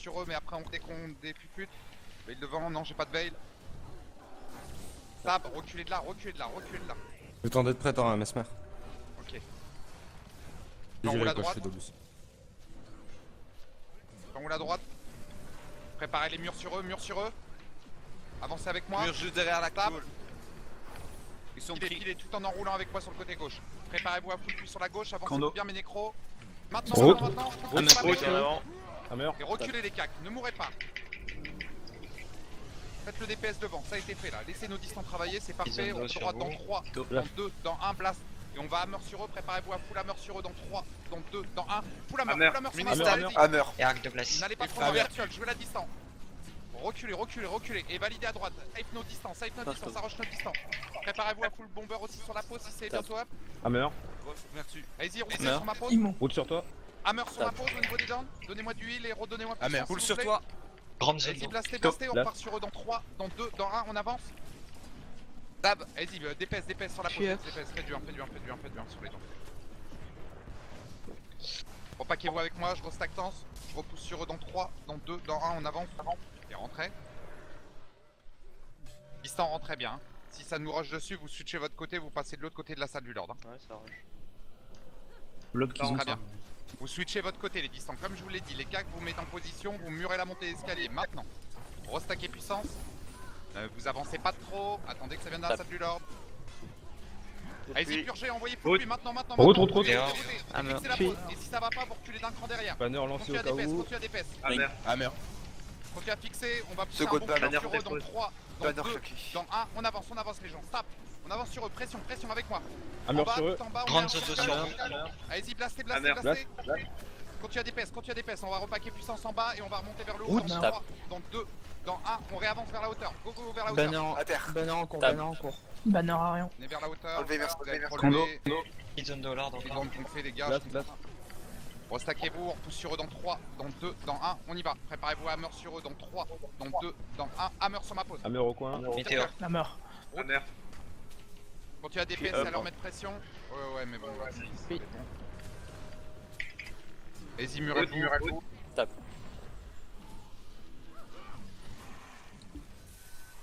sur eux, mais après on décompte des puputes. Veille devant, non, j'ai pas de veille. Stab, reculez de là, reculez de là, reculez de là. Le temps d'être prêt, hein, Mesmer. Ok. Je J'enroule dirais à quoi, je droite. fais Dolus. J'enroule à droite. Préparez les murs sur eux, murs sur eux. Avancez avec moi. Mur juste derrière la Table. table. Ils sont Pilez, pris. pilez tout en enroulant avec moi sur le côté gauche. Préparez-vous à full puits sur la gauche, avancez Kando. bien mes nécros. Maintenant, Route. maintenant, Route, maintenant, route, maintenant. en avant. Un mur. Et reculez les cacs, ne mourrez pas. Faites le DPS devant, ça a été fait là. Laissez nos distants travailler, c'est parfait. On droit dans 3, dans 2, dans 1, blast. Et on va hammer sur eux, préparez-vous à full hammer sur eux dans 3, dans 2, dans 1. Full hammer, full hammer sur ma Hammer, zone, hammer. allez-y. Hammer. Et arc de glace. N'allez pas trop dans virtuel, jouez la distance. Reculez, reculez, reculez. Et validez à droite. Save nos distances, arroche notre distance. Préparez-vous à full bomber aussi sur la pause si c'est bientôt up. Hammer. Merci. Allez-y, roulez Hammer. sur ma pause. Route sur toi. Hammer sur ma pause au niveau des dents. Donnez-moi du heal et redonnez-moi plus. Hammer. Roule sur toi. Grande zone. Allez-y, blastez, Top. blastez, on Blast. part sur eux dans 3, dans 2, dans 1, on avance. Tab, allez-y, DPS, DPS sur la pause, DPS, faites du 1, faites du 1, faites du 1, faites du 1 sur les dents. Repaquez-vous avec moi, je restack tense, je repousse sur eux dans 3, dans 2, dans 1, on avance, et rentrez. Distant, rentrez bien. Si ça nous rush dessus, vous switchez votre côté, vous passez de l'autre côté de la salle du Lord. Ouais, ça rush. L'autre qui sont Très bien. Vous switchez votre côté les distants, comme je vous l'ai dit, les cacs vous mettez en position, vous murez la montée d'escalier, maintenant. Restackez puissance, vous avancez pas trop, attendez que ça vienne de la salle du Lord. Allez-y purgez, envoyez full lui, maintenant, maintenant, Route, maintenant. route, route. Fixez la pause, et si ça va pas, vous reculez d'un cran derrière. Banner lancé Continue au à cas DPS, où. continue à DPS. Hammer. Hammer. Continue à fixer, on va pousser un Seconde bon banner sur eux dans 3, dans 2, dans 1, on avance les gens, stop. On avance sur eux, pression, pression avec moi. Hammer En bas, sur eux. tout en bas, on Grande est zone en sur bas. eux. Allez-y, blastez, blastez, Hammer. blastez. Continue à DPS, on va repaquer puissance en bas et on va remonter vers le haut. Dans 3, dans 2, dans 1, on réavance vers la hauteur. Go go vers la hauteur. Banner en cours, banner en cours. Banner à rien. On est vers la hauteur. Enlevez, merci, Vous avez merci. relevé. Petite zone de Lord Les encore. grandes qu'on fait les gars. Blast, blast. Restackez-vous, on repousse sur eux dans 3, dans 2, dans 1, on y va. Préparez-vous à hammer sur eux dans 3, dans 2, dans 1, hammer sur ma pause. Hammer au coin. Météor. La mort. Hammer. Continue à DPS à leur mettre pression. Ouais, mais bon, c'est bon. Allez-y, murez-vous.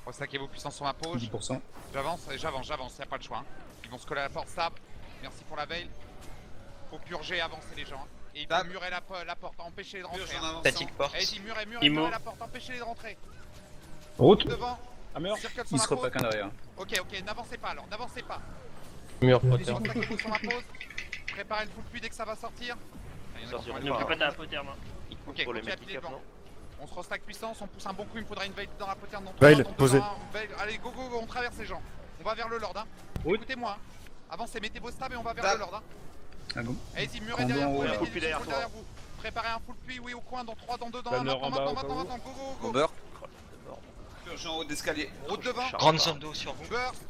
Restackez vos puissances sur ma pause. 10%. J'avance, y'a pas le choix. Hein. Ils vont se coller à la porte, stab. Merci pour la veille. Faut purger, avancer les gens. Hein. Et il faut murer la porte, empêcher-les de rentrer. Purge en Hein. avançant. Statique porte. Allez-y, murez la porte, empêchez-les de rentrer. Route. Devant, Hammer. circle sur ma pause. derrière. Ok, n'avancez pas alors, n'avancez pas. Mur, Restackez-vous sur ma pause. Préparez le full puits dès que ça va sortir. Ah, il y en a qui sont Il ne peut pas être à la poterne. Ok, continue à piler devant. On se restack puissance, on pousse un bon coup, il me faudra une veille dans la poterne dans Veille, 3, dans 2, posez. dans 1, veille. Allez, go, on traverse les gens. On va vers le Lord, hein. Écoutez-moi, hein. Avancez, mettez vos stabs et on va vers le Lord, hein. Ah bon. Allez-y, murez derrière vous, mettez full des puits derrière full toi. derrière vous. Préparez un full puits, oui, au coin, dans 3, dans 2, dans 1, Banner en bas, au cas où. maintenant, go. Bomber. Purge en haut d'escalier. Route devant, Grande zone d'eau sur vous. burst.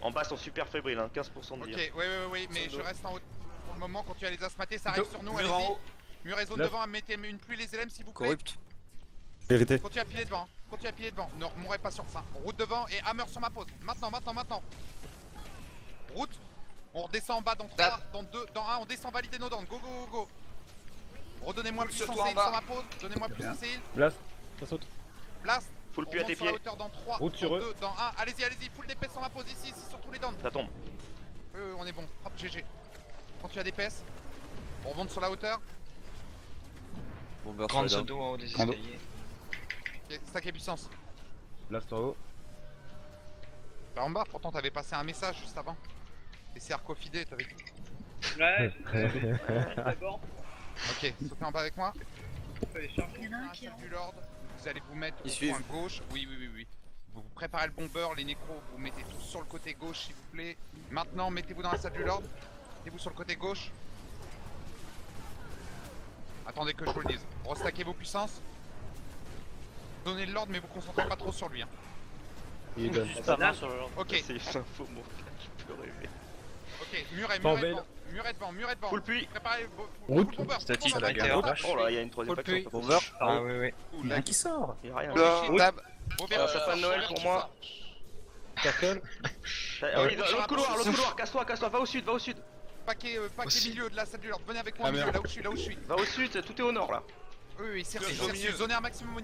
En bas, ils sont super fébriles, hein, 15% de Ok, vie. oui, mais je reste en haut. Pour le moment, quand tu as les asmatés, ça arrive sur nous, Mur en allez-y. haut. Murez zone Neuf. devant, mettez une pluie les LM s'il vous plaît. Corrupt. Vérité. Continue à piler devant, ne mourrez pas sur ça. Route devant et hammer sur ma pause. Maintenant. Route. On redescend en bas dans 3, dans 2, dans 1, on descend valider nos dents. Go. Redonnez-moi plus Sur de toi en heal bas. sur ma pause. Donnez-moi plus de heal. Blast. Ça saute. Blast. Full On puits à monte tes sur la pieds. hauteur dans 3, Route sur dans eux. 2, dans 1. Allez-y, full DPS sur ma pause ici sur tous les dents. Ça tombe. On est bon. Hop, GG. Continue à DPS. On remonte sur la hauteur. Bomber. Grande zone d'eau en haut des Grande. escaliers. Ok, stack et puissance. Blast en haut. Là en bas, pourtant t'avais passé un message juste avant. Et c'est arcofidé, t'avais dit. Ouais, d'abord. Ok, sautez en bas avec moi. Il y en a un qui Du Lord, vous allez vous mettre Ils au suivent. coin gauche. Oui. Vous préparez le bomber, les nécros, vous mettez tous sur le côté gauche s'il vous plaît. Maintenant, mettez-vous dans la salle du Lord. Mettez-vous sur le côté gauche. Attendez que je vous le dise. Restackez vos puissances. Donnez le Lord, mais vous concentrez pas trop sur lui. Hein. Il donne. Ça va sur le Ok. C'est une info, mon gars, tu peux rêver. Ok, murez devant. Full puits. Préparez vos Route. bomber. Statique, bomber, météo. bomber. Oh là, il y a une troisième Full faction. puits. Bomber. Ah oui. Il y a un qui sort. Il y a rien. Tab. Bomber, Sapin de Noël pour moi. Castle. L'autre couloir, casse-toi, va au sud. Paquet Aussi. milieu de la salle du Lord, venez avec moi au Ah, milieu, merde. là où je suis. Va au sud, tout est au nord là. Oui, c'est Au milieu. zonez un maximum au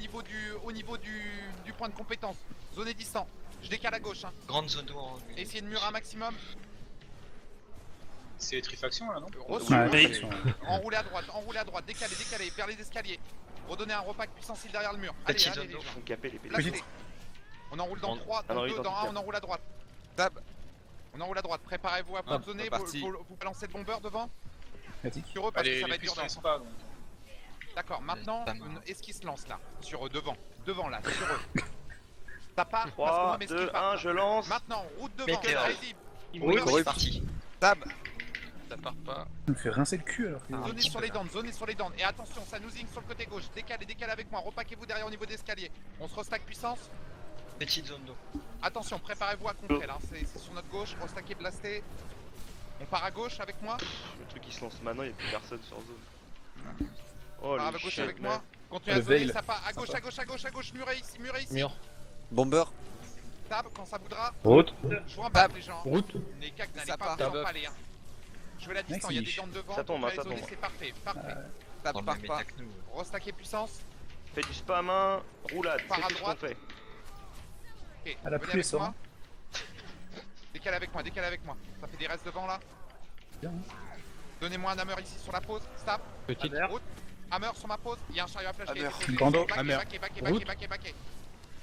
niveau du point de compétence. Zonez distant. Je décale à gauche. Hein. Grande zone en. Essayez de murer un maximum. C'est les trifactions là, non? Enroulez à droite, décalez, vers les escaliers. Redonnez un repas de puissance île derrière le mur. Allez, Petit allez, zone les d'eau. gens. Faut caper les pédales. Placez. On enroule dans 3, dans 2, dans 1, on enroule à droite. Tab. On enroule à droite, préparez-vous à Hop, zoner, c'est parti. vous balancez le bomber devant. Sur eux parce que Allez, ça va les être dur pistons dans ils sont pas donc. D'accord, maintenant, Pas mal. est-ce qu'ils se lancent là? Sur eux, devant là, sur eux. Ça part, parce qu'on 3, va mettre 2, ce qui part, 1, là. je lance. Maintenant, route devant, Météore. allez-y. Oui, Bomber, c'est parti. Tab. Ça part pas. On me fait rincer le cul alors. Un Zonez petit sur peu, les là. dents, zonez sur les dents. Et attention, ça nous zing sur le côté gauche. Décalez avec moi, repaquez-vous derrière au niveau d'escalier. On se restack puissance. Petite zone d'eau. Attention, préparez-vous à contrer là, c'est sur notre gauche, restacké, blasté. On part à gauche avec moi. Le truc qui se lance maintenant, il n'y a plus personne sur zone. On Oh, part à le gauche shit, avec mec. moi. Continuez Le à zoner, veil. ça part à gauche, Sympa. à gauche, murez ici. Mur. Bomber. Tab, quand ça voudra. Route. Je vous remballe les gens. Route. Les cacs, n'allez Ça pas part. vous empaler. Hein. Jouez la distance, il y a des dents devant. Ça tombe, vous hein, allez ça zoner, tombe. c'est parfait. Tab Dans le part même pas. état que nous. Restacké puissance. Fais du spam, hein. Roulade, Par c'est à tout ce qu'on droite. fait. Ok, À la venez pluie, avec ça, moi. hein. Décalez avec moi. Ça fait des restes devant là. Bien. Donnez-moi un hammer ici sur la pause. Stop. Petite. Route. Hammer sur ma pause. Il y a un chariot à flash qui a été Hammer. posé. Kando. Baquez, Hammer.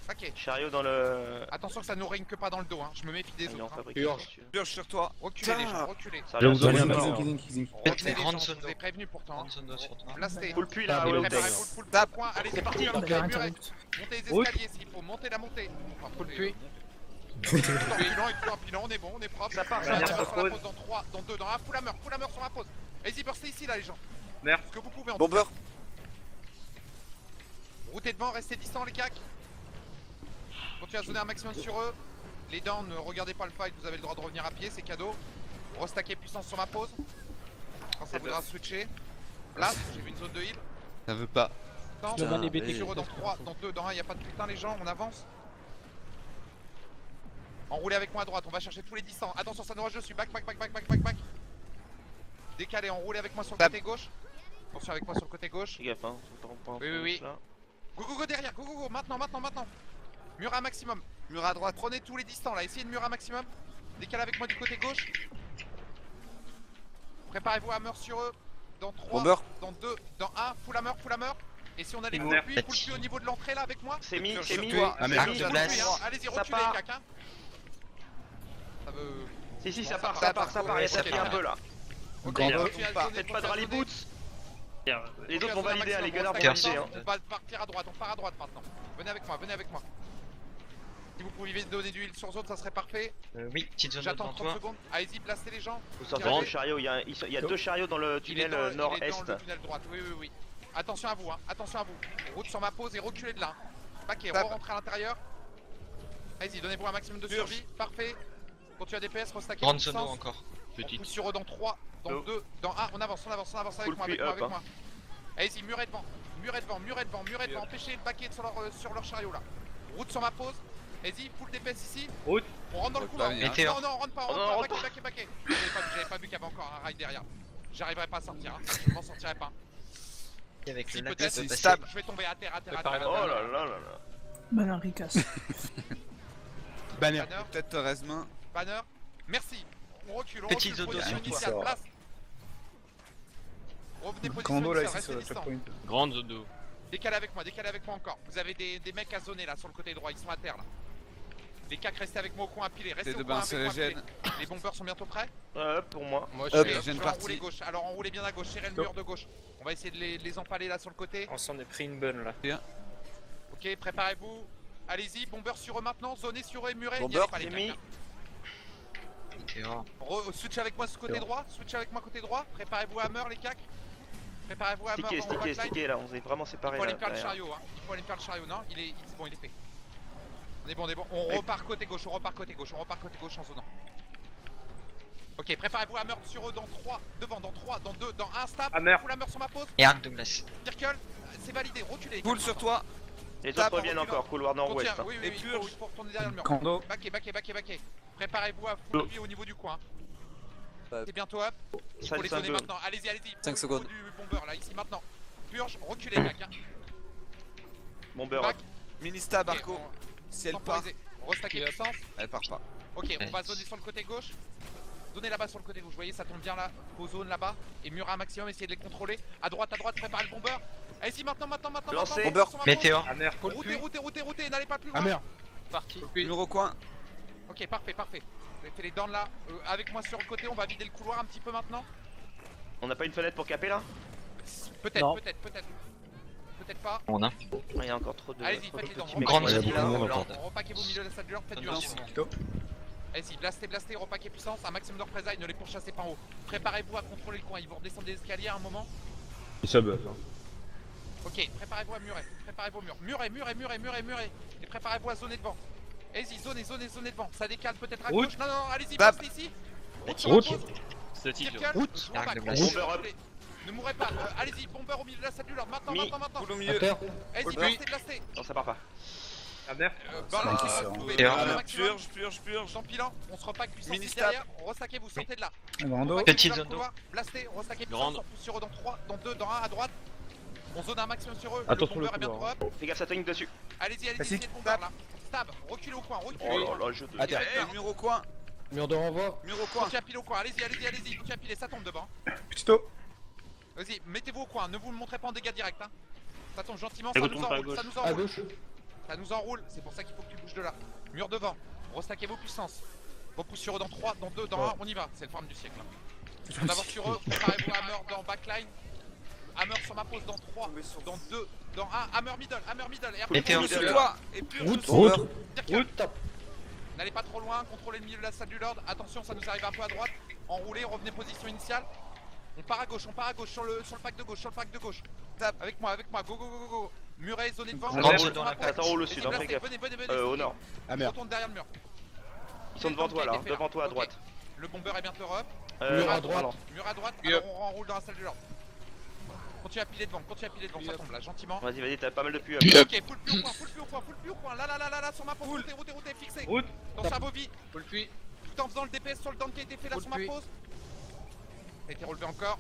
baquez. Chariot dans le. Attention que ça nous ringue que pas dans le dos. Hein. Je me méfie des Il est en autres. Hein. fabrication. Purge sur toi. Reculez les gens, reculez. Ça Zone, revient zone, sur zone, le zone, mort. zone, zone. Reculez les grande gens, je zone vous ai d'eau. prévenu pourtant. Grande zone d'eau sur toi. Blasté. Full puits là, Ah, ouais, Préparez, au full Tap. point. Allez, c'est parti. parti. Derrière Murez. route. Montez les Route. escaliers s'il faut. Montez la montée. Enfin, Full montez, puits. Empilant, on est bon, on est propre. Ça part, Sur la ça part. pause dans 3, dans 2, dans 1. Full hammer sur ma pause. Allez-y, burstez ici là les gens. Merde. Ce que vous pouvez en Bomber. Routez devant, restez distants les cacs. Continuez à zoner un maximum sur eux. Les dents, ne regardez pas le fight, vous avez le droit de revenir à pied, c'est cadeau. Restacker puissance sur ma pause. Quand ça voudra switcher. Blast, j'ai vu une zone de heal. Ça veut pas. Temps. Putain, les BT. Sur eux dans 3, dans 2, dans 1, y'a pas de putain les gens, on avance. Enroulez avec moi à droite, on va chercher tous les distants. Attention, ça nous rush dessus, back. Décalez, enroulez avec moi sur le côté gauche. Attention avec moi sur le côté gauche. Fais gaffe, hein. Faut pas en Oui. là. Go derrière, go, maintenant. Mur un maximum. Mur à droite. Prenez tous les distants là, essayez de murer un maximum. Décalez avec moi du côté gauche. Préparez-vous à hammer sur eux. Dans 3, Bomber. dans 2, dans 1, full hammer. Et si on a les Bomber. full puits au niveau de l'entrée là avec moi. C'est mis, Sur c'est mis. toi. C'est Hammer. mis. Full Blast. puits, hein. Allez-y, Ça reculez part. les cacs hein. Ça veut... Si, Bon, ça part, ça ça part. Il y a ça tapé part. un peu là. Ok, Grande. continuez à zoner, Faites pas de continuez à rally zoner. boots. Les Continuez autres à vont zoner un valider, hein, les maximum, gars, on vont stack valider. ensemble. On va partir à droite, on part à droite maintenant. Venez avec moi. Si vous pouviez donner du heal sur zone, ça serait parfait. Oui, petite zone d'eau J'attends devant 30 toi. secondes. Allez-y, blastez les gens. Faut sortir du chariot. Il y a 2 chariots dans le Il est tunnel dans, il est dans nord-est. le tunnel droite, oui. Attention à vous, hein. Attention à vous. Route sur ma pause et reculez de là. Paquet, Tap. re-rentrez à l'intérieur. Allez-y, donnez-vous un maximum de survie. Parfait. Continuez à DPS, restacker. Grande zone d'eau encore. On pousse sur eux dans 3, dans Deux. 2, dans 1. On avance avec Full moi, puits avec up, moi. Allez-y, murez devant. Empêchez le paquet sur leur chariot là. Route sur ma pause. Allez-y, full DPS ici. Route. On rentre dans le couloir. Météore. Non, on rentre pas. Oh, non, on rentre Baquet. J'avais pas vu qu'il y avait encore un rail derrière. J'arriverai pas à sortir, hein. Je m'en sortirai pas. Avec Si le lac peut-être, de c'est stable. je vais tomber à terre. Préparez la Oh balle. là. Banner il casse. Banner. Banner. Peut-être Resmain. Banner. Merci. On recule. Petite zone Position d'eau sur initiale, toi. place. Revenez position Kando là initiale, ici sur restez le distant. checkpoint. Grande zone d'eau. Décalez avec moi encore. Vous avez des mecs à zoner là sur le côté droit, ils sont à terre là. Les cacs, restez avec moi au coin à piler. Restez C'est au de coin bain, avec c'est moi à régène. piler. Les bombers sont bientôt prêts. Pour moi. Moi, Hop. Ok, j'ai je une vais partie. enrouler gauche. Alors enroulez bien à gauche, serrez le mur de gauche. On va essayer de les empaler là sur le côté. On s'en est pris une bonne là. Ok, préparez-vous. Allez-y, bombers sur eux maintenant, zonez sur eux et murez. Bomber, N'y allez pas les c'est cacs, mis. hein. Météore. Switch avec moi ce côté droit, côté droit. Préparez-vous à hammer les cacs. Préparez-vous à hammer Stické, dans le backline. stické là. On s'est vraiment séparés Il faut là. aller faire le derrière. chariot, hein. Il faut aller faire le chariot, non il est fait. On est bon. On repart côté gauche, en zonant. Ok, préparez-vous à hammer sur eux dans 3, devant, dans 3, dans 2, dans 1, stab. Hammer. Full hammer sur ma pause. Et arc de glace. Circle, c'est validé, reculez. Boule sur toi. Les Tape, autres reviennent encore. Couloir nord-ouest. Continue, hein. oui, Et il purge. faut retourner derrière le mur. Kando. Baquez. Préparez-vous à full vie au niveau du coin. C'est bientôt up. Il faut les 5 zoner maintenant. Allez-y. 5 secondes. Du bomber là, ici maintenant. purge, reculez, cac. Hein. Bomber Back. up. Mini-stab, Ok, Arco. on- Si elle part, temporiser. Restacker puissance. elle part pas. Ok, on va zoner sur le côté gauche. Zonez là-bas sur le côté gauche, vous voyez, ça tombe bien là. Vos zones là-bas. Et mur un maximum, essayez de les contrôler. À droite, préparez le bomber. Allez-y, maintenant. Lancez. Bomber. Météor. Routez, n'allez pas plus loin. Amer. Parti. Mur au coin. Ok, parfait. Vous avez fait les dents là. Avec moi sur le côté, on va vider le couloir un petit peu maintenant. On n'a pas une fenêtre pour caper là? Peut-être pas. On a. Il y a encore trop de. Allez-y, faites les dents. Grande Ouais, il y a zone. beaucoup de monde Lord. encore. Repaquez-vous au milieu de la salle du Lord, faites du Attention. lancement. Allez-y, blastez, repaquez puissance, un maximum de représailles, ne les pourchassez pas en haut. Préparez-vous à contrôler le coin, ils vont redescendre des escaliers à un moment. Il sub. Ok, préparez-vous à murer, Muret. Et préparez-vous à zoner devant. Allez-y, zonez devant, ça décale peut-être à Route. gauche. Non, allez-y, Bab. blastez ici. Route. Circle, Route. je repack. Bomber up. Ne mourrez pas, allez-y, bomber au milieu de la salle du Lord, maintenant. Boule au milieu. Allez-y, blastez. Non, ça part pas. Amer. Balance, ça, vous pouvez Et faire alors, le maximum. Purge. Sans pilant, on se repack puissance Mini-stab. derrière, restaquez-vous, sortez de là. Grando. Petite zone d'eau. Blastez, restaquez Grande. puissance, on pousse sur eux dans 3, dans 2, dans 1 à droite. On zone un maximum sur eux, Attention, le bomber le est bientôt couloir. up. Fais gaffe, ça tonique dessus. Allez-y, Classique. essayez de bomber là. Stab, reculez au coin, Oh reculez. là là, jeu de. À terre. Mur au coin. Mur de renvoi. Mur au coin. Continuez à piler au coin, allez-y, continuez à piler, ça tombe devant. Petit O. Vas-y, mettez-vous au coin, ne vous le montrez pas en dégâts directs. Hein. Ça tombe gentiment, Et ça vous nous tombez à enroule, gauche. ça nous À enroule. gauche. Ça nous enroule, c'est pour ça qu'il faut que tu bouges de là. Mur devant, restaquez vos puissances. Repousse sur eux dans 3, dans 2, dans 1, on y va, c'est le farm du siècle. Là. On avance sur eux, préparez-vous à Hammer dans backline. Hammer sur ma pose dans 3, dans 2, dans 1, Hammer middle, et après Météor. on Sur le toi. Et purge. Route. Bomber. circle. N'allez pas trop loin, contrôlez le milieu de la salle du Lord. Attention, ça nous arrive un peu à droite. Enroulez, revenez position initiale. On part à gauche sur le pack de gauche, Avec moi, go. Muret, zoné devant. Grande Sur zone dans ma la pose. Ça t'enroule au Vas-y, sud, hein, fais blastez, gaffe. venez. Au nord. Amer. Retourne derrière le mur. Ils sont devant toi là, Qui a été fait, devant toi à Ok. droite. Le bomber est bientôt up. Mur à droite. Mur à droite, Yep. alors on renroule dans la salle du Lord. Continue à piler devant, ça tombe là, gentiment. Vas-y, t'as pas mal de pu. Ok, full plus au coin, là, sur ma pose, routez, fixé. Route. Dans sa bobby, Faut le puits. tout en faisant le DPS sur le down qui a été fait là Full sur ma puits. pose. Ça a été relevé encore.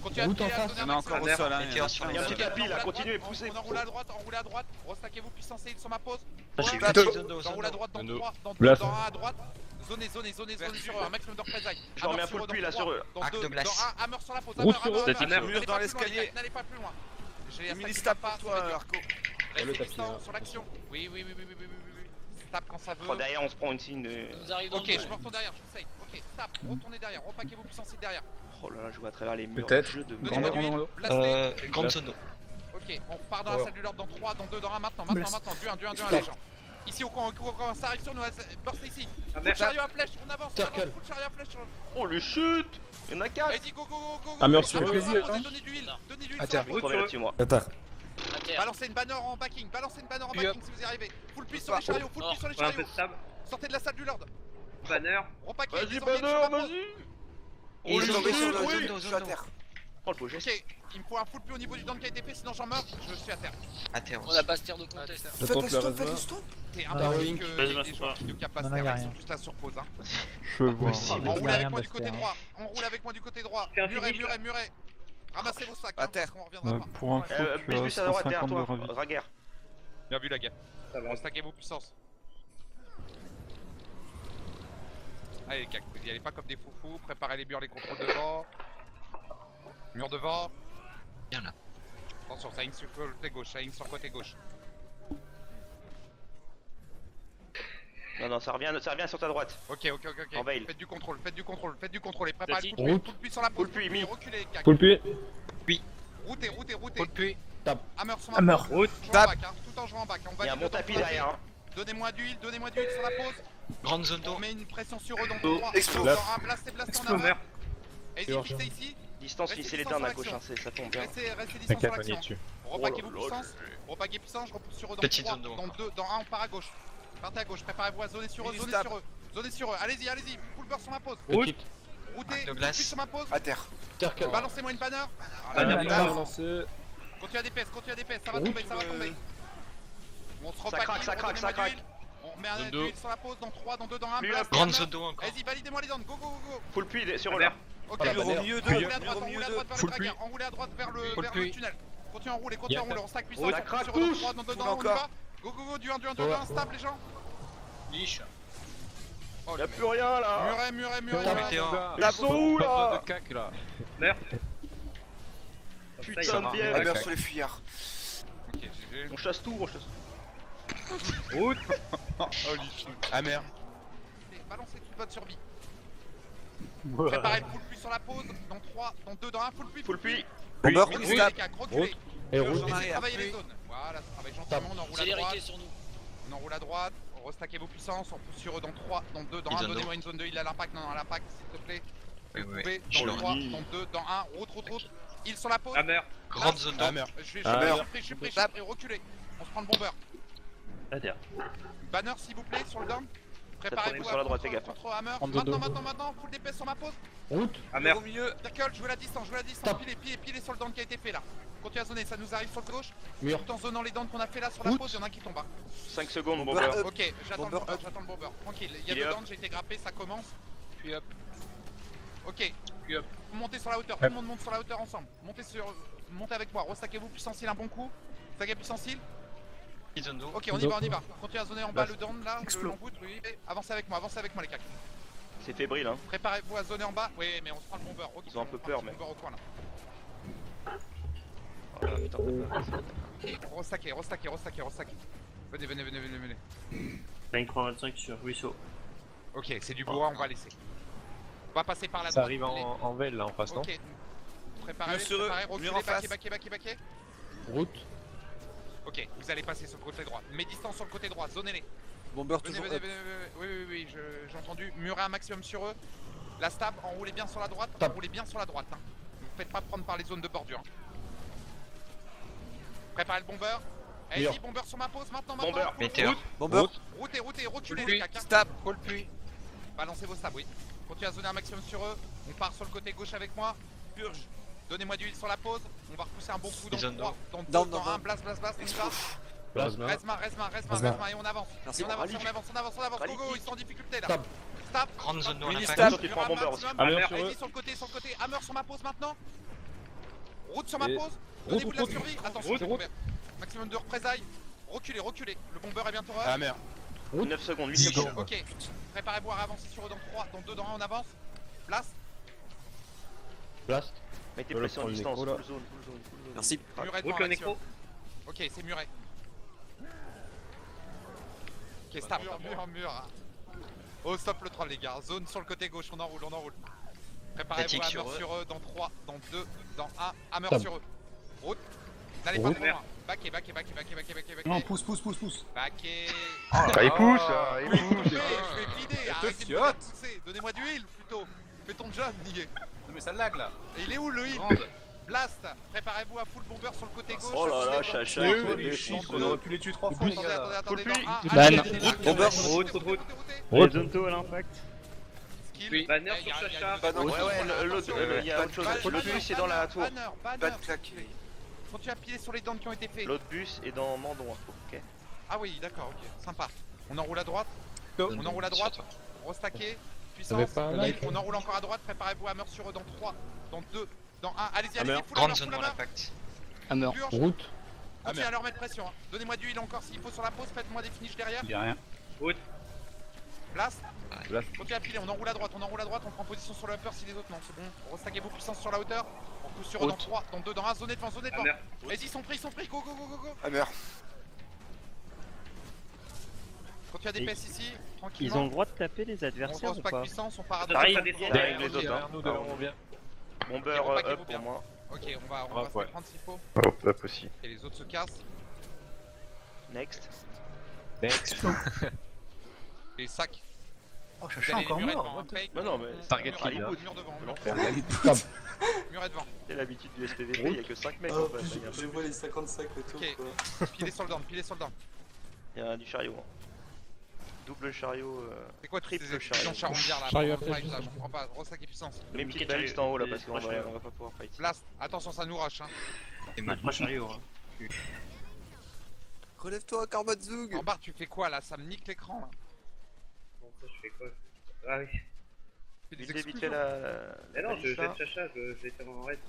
Continue à Route en piler, à face. donner Il y un en a encore au maximum. sol. Hein. Météor sur Il y a les un zones. petit tapis là, On continuez, enroule poussez. à droite, restaquez-vous, puissance et sur ma pose. J'ai Ouais. vu petite zone d'eau. J'enroule à droite dans 3, dans 2, Blast. dans 1 à droite. Zonez sur eux, un maximum de représailles. Je remets un full puits là sur eux. Dans Acte 2, de glace. dans 1, Hammer sur la pose. Route Hammer, sur eux. Hammer. Mur N'allez dans pas plus loin, l'escalier. les gars, n'allez pas plus loin. J'ai attaqué Mini-stab pas pour sur toi, les deux. Arco. Restez le tapis, distant hein. sur l'action. Oui. Tape quand ça veut. Oh, derrière, on se prend une signe. Nous arrivons. Ok, je me retourne derrière, je sais. Ok, tape, retournez derrière, repaquez vos puissances derrière. Oh là là, je vois à travers les murs. Peut-être. Jeu de Donnez-moi Grande, du grande, heal, grande. blastez. Grande zone d'eau. Ok, on repart dans la salle du Lord dans 3, dans 2, dans 1, maintenant, du 1, les gens. Ici au coin, ça arrive sur nous, burst ici. Full chariot à flèche, on avance, full chariot à flèche sur... Oh le chute. Il y en a 4. Allez-y, go. Hammer sur Hammer, eux. donnez du heal Ah, sur tiens. la pose. Crever là-dessus moi. À terre. À terre. Balancez une banner en backing si vous y arrivez. Full push sur les Pas. chariots, full push sur les On a un peu chariots. de stab. Sortez de la salle du Lord. Banner. Repaquez, Vas-y, les organes sur la banner, pose. vas-y. Et le zone d'eau, chute, zone oui. d'eau, Je suis à zone d'eau. terre. Prends le projet. Ok, il me faut un full push au niveau du down qui a été fait, sinon j'en meurs, je suis à terre. À terre On aussi. a pas ce tir de contest. J'attends que la resva. T'es Ah, impossible oui. que Vas-y, les joueurs qui ne capent pas Non, ce non, y a terrain, ils rien. sont tous là sur pause. Hein. Je vois. Enroulez y a avec rien, moi du Bastien. côté droit. Enroulez avec moi du côté droit. Fais un Muret. finish, là. Ramassez vos sacs. À hein, terre. parce qu'on reviendra pas. Pour info, tu as Plus à droite, derrière 150 de toi. ravis. Draguer. Bien vu la guerre. Ça va. Restaquez vos puissances. Allez les cacs, vous y allez pas comme des foufous. Préparez les murs, les contrôles devant. Mur devant. Bien là. Attention, ça ligne sur le côté gauche, sur le côté gauche. Non, ça revient sur ta droite. Ok. En veille. Faites du contrôle. Et préparez Statique. le full puits sur la pose. Full puits, mis. Reculez les cacs. Full puits. Routez. Faut le puits. Hammer sur ma Hammer. pose. Route. Jouez en back, hein, tout en jouant en back. On Il y a valide un le bon temps tapis de derrière. Hein. Donnez-moi du heal sur la pause. Grande zone On d'eau. met une pression sur eux dans 3, Explose. dans 1, blastez en Explomer. avant. Allez-y, fixez ici. Distance, Restez finissez les distance turns à sur gauche, hein, ça tombe bien. Restez distance sur l'action. Repaquez vos Oh là puissances. Repaquez puissance, je repousse sur eux dans Petite 3, zone d'eau dans encore. 2, dans 1, on part à gauche. Partez à gauche, préparez-vous à zoner sur eux, zonez sur eux. Allez-y, full burst sur ma pose. Route. Routez, de full glace. push sur ma pose. À terre. Balancez-moi une banner. Continue à DPS, ça va tomber. On se repaque. Ça craque. On met un duel sur la pause dans 3, dans 2, dans 1. Lui, blast, Grande hammer. zone d'eau encore. Allez-y, validez-moi les dents, go. Full puits sur eux là. Ok, Mur au milieu d'eux. enroulez à droite vers le Full dragueur, enroulez à droite vers le Full puits. tunnel. Continue à rouler, continue à rouler, on stack puissance, La on craque pousse sur 2, pousse. 3, dans 2, Roule dans 1, on y encore. va. Go, go, go, du 1, du 1, du 1, stable les gens. Liche. Oh, Y'a plus rien là. Muret, muret, muret. Ils sont où là? cac là. Meurs. Putain de bière. Amère sur les fuyards. Ok, GG. On chasse tout, on chasse tout. Holy shit. Amer. Balancez toute votre survie. Préparez le full puits sur la pause. Dans 3, dans 2, dans 1, full puits. Full puits. Bomber, Reculez, on les tape. gars, reculez. Et Laissez route. travailler les zones. Voilà, ça travaille gentiment, on enroule à Célérité droite. sur nous. On enroule à droite, restackez vos puissances, on pousse sur eux dans 3, dans 2, dans Une 1, zone donnez-moi une zone de heal à l'impact, non, à l'impact s'il te plaît. Oui, Vous oui, pouvez, je dans le 3, lis. dans 2, dans 1, route. Heal sur la pause. Hammer. Grande zone d'ombre. Je suis pris, reculez. On se prend le bomber. Derrière. Banner s'il vous plaît sur le down. Préparez-vous sur la droite, contre- fais gaffe. contre Hammer. En deux, Maintenant, full DPS sur ma pause. Hammer. Au milieu. Circle, jouez la distance, pilez sur le down qui a été fait là. Continuez à zoner, ça nous arrive sur le gauche. Mur. Tout en zonant les downs qu'on a fait là sur la pause, il y en a un qui tombe. 5 secondes, Bomber bomber. up. Ok, j'attends le Bomber bomber, up. j'attends le bomber. Tranquille, il y Il a est deux up. downs, j'ai été grappé, ça commence. Puis hop. Ok, Puis hop. vous montez sur la hauteur, tout le monde monte sur la hauteur ensemble. Montez avec moi, restackez-vous, puissance heal un bon coup. Stackez puissance heal. Petite zone d'eau. Ok, on y va. Continuez à zoner en bas le down là, Explo. l'embout, oui. Avancez avec moi les cacs. C'est fébrile hein. Préparez-vous à zoner en bas. Oui, mais on se prend le bomber. Ok, Ils ont un peu on prend peur, le mais. bomber au coin là. Oh là, putain. Restackez. Venez. 5.25 sur ruisseau. Ok, c'est du bois, on va laisser. On va passer par la Ça droite. arrive en VL là en face, non? Ok. Préparez, Mur sur eux, reculez, mur en face. baquez. Route. Ok, vous allez passer sur le côté droit. Mes distances sur le côté droit, zonez-les. Bomber Venez, toujours venez, up. venez. Oui, j'ai entendu. Murez un maximum sur eux. La stab, enroulez bien sur la droite. Stab. Enroulez bien sur la droite. Hein. Ne vous faites pas prendre par les zones de bordure. Préparez le bomber. Allez-y, Mur. bomber sur ma pause maintenant. Bomber. Météor. Bomber, Routez, reculez Full les cacs. hein. stab. Full puits. Balancez vos stabs, oui. Continuez à zoner un maximum sur eux. On part sur le côté gauche avec moi. Purge. Donnez-moi du heal sur la pause. On va repousser un bon coup dans Zone 3, dans 2, Down, dans down, 1. down. Blast, on y va. Plasma. Resma, et on avance. Merci. Et on avance. Rallye. Go, ils sont en difficulté là. Stab. Stab. Grande zone d'eau à Mini l'impact. stab, tu prends un bomber aussi. Hammer Hammer sur eux. Allez-y sur le côté. Hammer sur ma pause maintenant. Route sur ma Et- pause. Donnez-vous de la survie. Attention, c'est bomber. Maximum de représailles. Reculez. Le bomber est bientôt up. Hammer. 9 secondes, 8 secondes. Ok. Préparez-vous à avancer sur eux dans 3, dans 2, dans 1, on avance. Blast. Blast. Mettez Je pression à prends le distance. nécro, là. Full zone. Merci. Muret devant Route le un maximum. nécro. Ok, c'est muré. Ok, stop, mur. Oh, stop le troll, les gars. Zone sur le côté gauche, on enroule. Préparez-vous Statique à sur hammer eux. sur eux dans 3, dans 2, dans 1. Hammer Stop. sur eux. Route. N'allez pas Route. trop loin. Baquez. Non, pousse. Baquez. il pousse, Je vais plider. Arrêtez de me faire pousser. Donnez-moi du heal plutôt. Fais ton job, Niguet. Non mais ça lag là. Et il est où le heal? Blast. Préparez-vous à full bomber sur le côté gauche. Oh là là, Dans chacha. deux, ils sont dans des deux, chiffres. On aurait pu les tuer 3 fois, les gars. Attendez, Full dans puits. un. Ban. Allez, Bomber. Route. Route. Zonto à l'impact. Skill. Oui. Banner Eh, y a- sur y a- Chacha. Banner. Ouais, il y a autre chose. Le bus est dans la tour. Pas de claque. Continue à piler sur les dents qui ont été faits. L'autre bus est dans Mandon. Ok. Ah oui, d'accord, ok, sympa. On enroule à droite, Zone on enroule à d'eau, droite, sur toi. restacké, T'avais puissance, pas un heal, like on enroule encore à droite, préparez-vous à hammer sur eux dans 3, dans 2, dans 1. Allez-y, Hammer. full Grande hammer, zone full d'eau à hammer. l'impact. Hammer. Purge. Route. Continuez à leur mettre pression. Hein. Donnez-moi du heal encore s'il faut sur la pause, faites-moi des finishes derrière. Il y a rien. Blast. Blast. Continuez à piler, on enroule à droite, on prend position sur le upper si les autres non, c'est bon. Restackez vos puissances sur la hauteur, on pousse sur eux dans Route. 3, dans 2, dans 1, zonez devant. Hammer. Vas-y, ils sont pris, go. Hammer. Continuez à DPS ici, Ils tranquillement. ont le droit de taper les On adversaires pose ou pas pas? puissance, on part à Ça droite. arrive, ça descend. Derrière les autres. Derrière nous, de là où on vient. Bomber Ok, repaquez-vous up bien. pour moi. Ok, on va Ouais. se prendre s'il faut. Hop, up aussi. Et les autres se cassent. Next. Next. Les sacs. Oh, Vous Chacha allez encore murer mort. devant, un fake. Non, non, mais Target Mur, kill. mur devant, mur l'enfer. muret devant. C'est l'habitude du SPVP, il y a que 5 mecs en fait. Je vois les 55 autour. Ok. quoi. Pilez sur le down. Il y a du chariot. Double chariot. C'est quoi toutes Triple ces explosions chariot. charombières là? Chariot pendant le après, fight, là, je comprends pas. Ressac et puissance. Mets une petite Nickel baliste en haut là chariot, parce qu'on trois chariots. va pas pouvoir fight. Blast. Attention, ça nous rush. Hein. C'est mal. 3 chariots. Relève-toi, Karmatzug. En bas, tu fais quoi là? Ça me nique l'écran là. Bon, ça, je fais quoi? Ah oui. Tu fais des Vite vite fait explosions. la. Mais non, je baliste, là. jette Chacha, je vais faire en raid.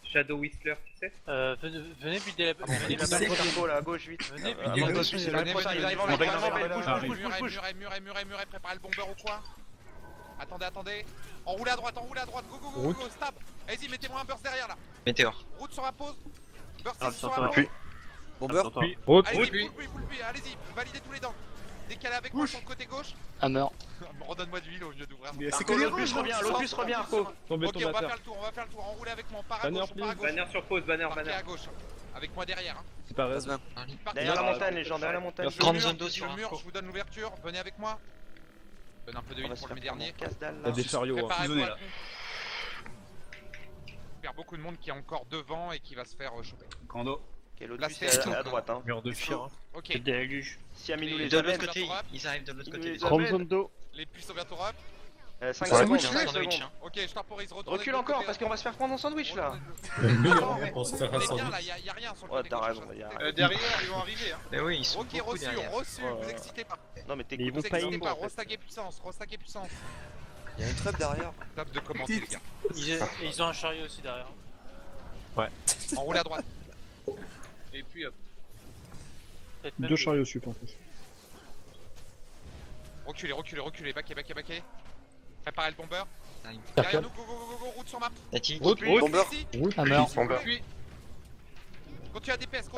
Je Shadow Whistler, tu sais. Venez buter la Il a mal Carco là, à gauche vite. Venez, Avant venez, de venez, suivre, venez, il arrive venez, pas, il venez, arrive en venez, ligne, venez, vraiment, venez, bouge, venez, bouge, bouge, bouge. Murez, préparez le bomber au coin. Attendez. Enroulez à droite, go, stab. Allez-y, mettez-moi un burst derrière là. Météor. Route sur la pause. Burst Ah, ici sur attends, la attends. pause. Bomber. Route. Allez-y, pull, allez-y, validez tous les dents. Décalez avec moi sur le côté gauche. Hammer. Redonne-moi du huile au lieu d'ouvrir. Arco, l'opus revient, Arco. Tombez, Ok, tombez on à va terre. faire le tour. Enroulez avec moi. On part à Banner, gauche, on part à gauche. Banner sur pause, banner. Parquez à gauche. Avec moi derrière. Hein. C'est pas Passe vrai. bien. Parquez Derrière la à montagne, les gens, derrière la montagne. Je Grande mur, zone d'eau je sur un mur, coup. je vous donne l'ouverture. Venez avec moi. Donne un peu de On huile va se pour le faire dernier. casse-dalle Il y a là. des chariots. Hein. Préparez-vous Zonez, à là. Il y a beaucoup de monde qui est encore devant et qui va se faire choper. Grando. Ok, Là, l'opus c'est est tout. à droite. Hein. Mur de chien. Ok. Si Aminou les De l'autre amène, côté, ils arrivent de l'autre côté. les les amène. autres. d'eau. Les puces sont bientôt up. 5 Ouais. secondes, Ils sont 5 en sandwich, secondes. hein. Ok, je temporise. Retournez Recule de l'autre encore côté. parce qu'on va se faire prendre en sandwich là. On se fait On est bien là, y'a rien sur le Ouais, côté t'as gauche. raison, y a- Derrière, ils vont arriver. Hein. Mais oui, ils sont Ok, beaucoup reçu, derrière. vous excitez pas. Non mais Vous t'écoutes, excitez pas, restaquez puissance. Il y a une trap derrière. Tape de commencer les gars. Ils ont un chariot aussi derrière. Enroulez à droite. Et puis hop. Deux chariots sup en plus. Reculez, baquez. Préparez le bomber. Arrive. Derrière nous, go, route sur map. Tati. Route. Bomber. Ici. Hammer. Bomber. Puis. Continue à DPS.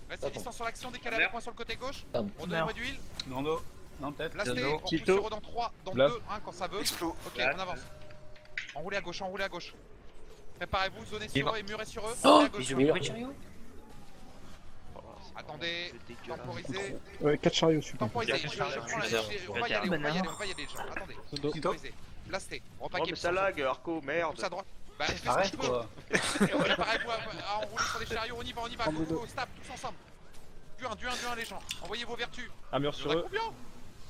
Restez distance sur l'action, décalez avec moi sur le côté gauche. Redonnez-moi d'huile. Grando. Non, peut-être. Blasté, Dono. on pousse sur eux dans 3, dans Blast. 2, 1 quand ça veut. Explo. Ok, Blast. on avance. Enroulez à gauche. Préparez-vous, zonez sur Libre. eux et murez sur eux. Oh, Enroulez à gauche. ils ont mis le chariot. Attendez, C'est dégueulasse. temporisez. Ouais, 4 chariots sup. Temporisez, Bien, je bien, prends la bien. légère. On va y aller les gens. Attendez, temporisez. Blasté, Oh repaquez. mais ça lag, Arco, merde. Pousse à droite. Bah, fais ce que Arrête je peux. quoi. Préparez-vous à enrouler sur les chariots, on y va. Go, stab, tous ensemble. Du 1 les gens. Envoyez vos vertus. Hammer Il y sur en a eux. combien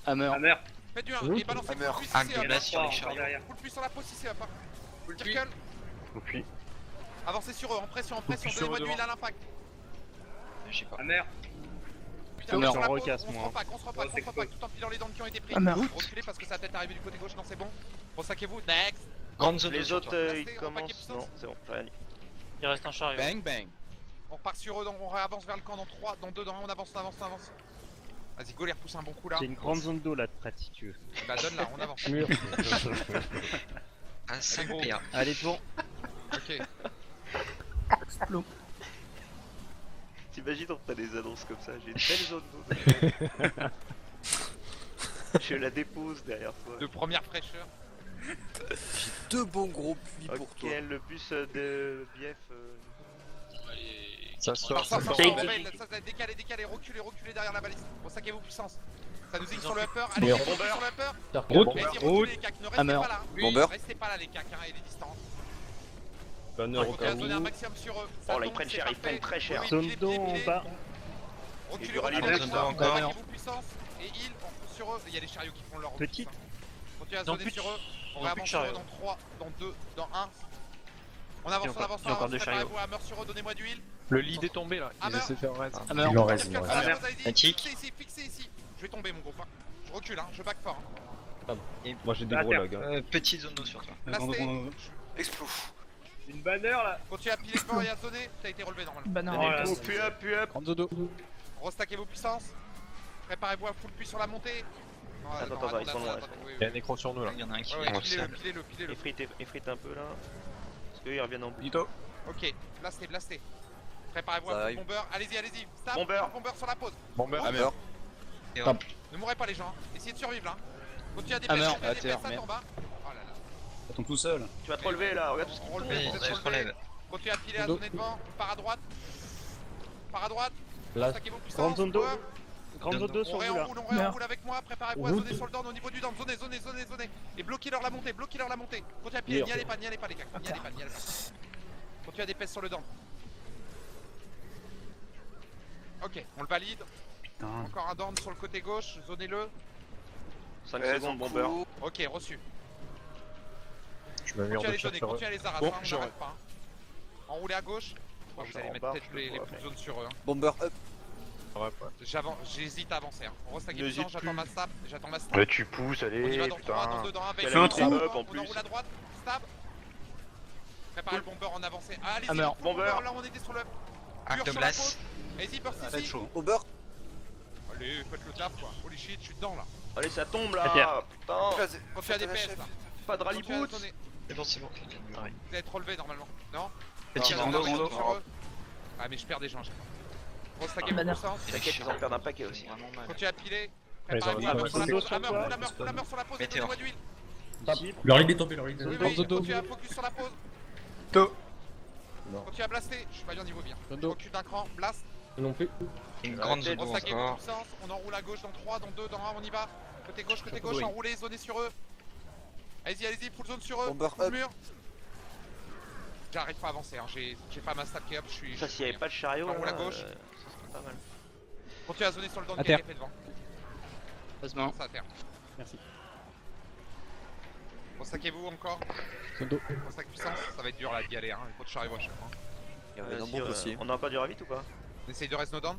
Hammer. Faites du 1 Route. et balancez Hammer. full push Ah, ici, glace sur les Par chariots. derrière. full push sur la pause ici, pas. Full Circle, Puis. avancez sur eux, en pression, push sur donnez-moi eux de l'huile à l'impact. Je sais pas. Hammer. Putain, Hammer, sur la on pause, recasse, on se moi. repack, Ouais, c'est cool. tout en filant les dents qui ont été prises. Hammer. Reculez parce que ça va peut-être arriver du côté gauche, non c'est bon. Resaquez-vous, next. Grande zone d'eau Les sur autres toi. ils Restez, commencent. repaquez Non, c'est bon, j'ai rien dit. Il reste un chariot. On repart sur eux, on réavance vers le camp dans 3, dans 2, dans 1, on avance. Vas-y, go les repousse un bon coup là. J'ai une grande zone d'eau là de près si tu veux. Bah donne là, on avance. Mur. À 5 gros. PA. Allez, devant. Ok. Explo. T'imagines on ferait des annonces comme ça, j'ai une belle zone d'eau. Je la dépose derrière toi. De première fraîcheur. Deux bons gros puits pour Ok, toi. le bus de BF. Ça Ça, sort. décalez, reculez derrière la baliste. Resaquez vos puissances. Ça nous zing sur le upper. Allez, Mur. sur le upper. Route. Vas-y, reculez les cacs, ne restez Hammer. pas là. Bomber. Restez pas là les cacs, et les distances. Banner au Continuez cas à donner un où. maximum sur eux. Ça Oh là, ils tombe, prennent c'est cher, ils parfait. prennent très cher. Oui, Zone pilez, d'eau en pilez. bas. Reculez, Et reculez, du reculez, encore. repaquez vos puissances. Et heal, on pousse sur eux. Il y a les chariots qui font leur Petit. repousse, hein. Continuez à Dans zoner plus- sur eux. On dans réavance plus de sur eux chariots. dans 3, dans 2, dans 1. On avance, Il y a encore deux chariots. préparez-vous à Hammer sur eux, donnez-moi du heal. Le lead est tombé là. Hammer. Ils essaient de faire raise. Hammer. Il en reste, Quelqu'un il en fait reste. la pause, allez-y. Attic. Fixez ici. Je vais tomber mon gros frère. Je recule, hein, je back fort. Hein. Moi j'ai des À gros terre. lags. Hein. Petite zone d'eau sur toi. Blasté. Explo. Une banner là. Continue à piler devant et à zoner. T'as été relevé normalement. Banner. Oh là, Oh, puis up. Grande zone d'eau. Restackez vos puissances. Préparez-vous à full push sur la montée. Attends, ils sont loin. Oui, Il y a un écran sur nous là. Il y en a un qui Ouais, vient ouais, au sable. pilez-le. Effrite un peu là. Parce qu'ils reviennent en bout. Dito. Ok, blasté. Préparez-vous Ça à full arrive. bomber. Allez-y. Stab. Bomber. Bomber sur la pause. Bomber. Hammer. Ne mourrez pas les gens. Hein. Essayez de survivre là. Continuez à Hammer, déplacer, à terre, ça merde. tombe bas. Oh là là. Ça tombe tout seul. Tu vas te relever là, regarde tout ce qui On relève, Oui, vous êtes je relevés. relève. Continuez à piler, à Dos. zoner devant. Par à droite. Là. Attaquez vos puissances. Grande zone d'eau. Ouais. Grande zone d'eau On sur vous là. réenroule avec moi. Préparez-vous à Route. zoner sur le down au niveau du down. Zonez. Et bloquez-leur la montée. Continuez à piler. Mur. N'y allez pas les gars. N'y allez pas. Continuez à d'épaisse sur le down. Ok, on le valide. Putain. Encore un down sur le côté gauche. Zonez-le. 5 secondes, bomber. Ok, reçu. Je me mets en Continuez à deux les chats zoner. sur eux. Continuez à les arraser. Bon, On je n'arrête pas. Enroulez à gauche. Vous je allez en mettre barre, peut-être je les le vois full après. zones sur eux. Hein. Bomber up. J'hésite à avancer. Hein. On reste à N'hésite j'attends ma stab. Ouais, tu pousses, On y allez, va dans 3, dans putain. 2, dans 1. Quel Fais un trou. up, en On plus. enroule à droite. Stab. Préparez le bomber en avancée. Ah, allez-y, Hammer. Bomber. là on était sur le. Arc Mur de sur la glace. pause. Allez-y, burst Ça va être ici. chaud. Bomber. Allez, faites le taf quoi. Holy shit, je suis dedans là. Allez, ça tombe À terre. là. Putain. Refais à DPS là. Pas de rallye Continuez à boot. sonner. C'est bon, c'est bon. Vous allez être relevé normalement. Non Petit Tiens, Rando, non, Rando. sur eux. Ah, mais je perds des gens à chaque fois. Grosse stack Banner. puissance. T'inquiète, ils en perdent un paquet aussi. Vraiment mal. Continuez à piler. Ouais, ils ont Préparez-vous à mis meurtre sur la un pause. peu À meurtre, de la meurtre, la meurtre sur la pause. Et Météore. donnez-moi d'huile. Leur idée est tombée, leur idée. Oui, Zodo, oui, Zodo. continuez à focus sur la pause. To. Continuez à blaster. Je suis pas bien niveau bien. Je Zodo. recule d'un cran. Blast. Non plus. Une grande zone Grosse stack encore. puissance. On enroule à gauche dans 3, dans 2, dans 1. On y va. Côté gauche, Oui. enroulez, zonez sur eux. Allez-y, allez-y, full zone sur eux. Bomber Full up. mur. J'arrive pas à avancer, hein. J'ai pas ma stack qui est up, je suis. Ça, s'il y avait pas de chariot, On roule à là, gauche. ça serait pas mal. Continuez à zoner sur le down À qui a été terre. fait devant. Passe-moi. Ça à terre. Merci. Restackez-vous encore. Zodo. Restack puissance, ça va être dur là d'y aller, hein. Il faut de chariot à chaque fois. Il y avait un Vas-y, bombe aussi. on a encore du ravit ou pas? On essaye de reste no down.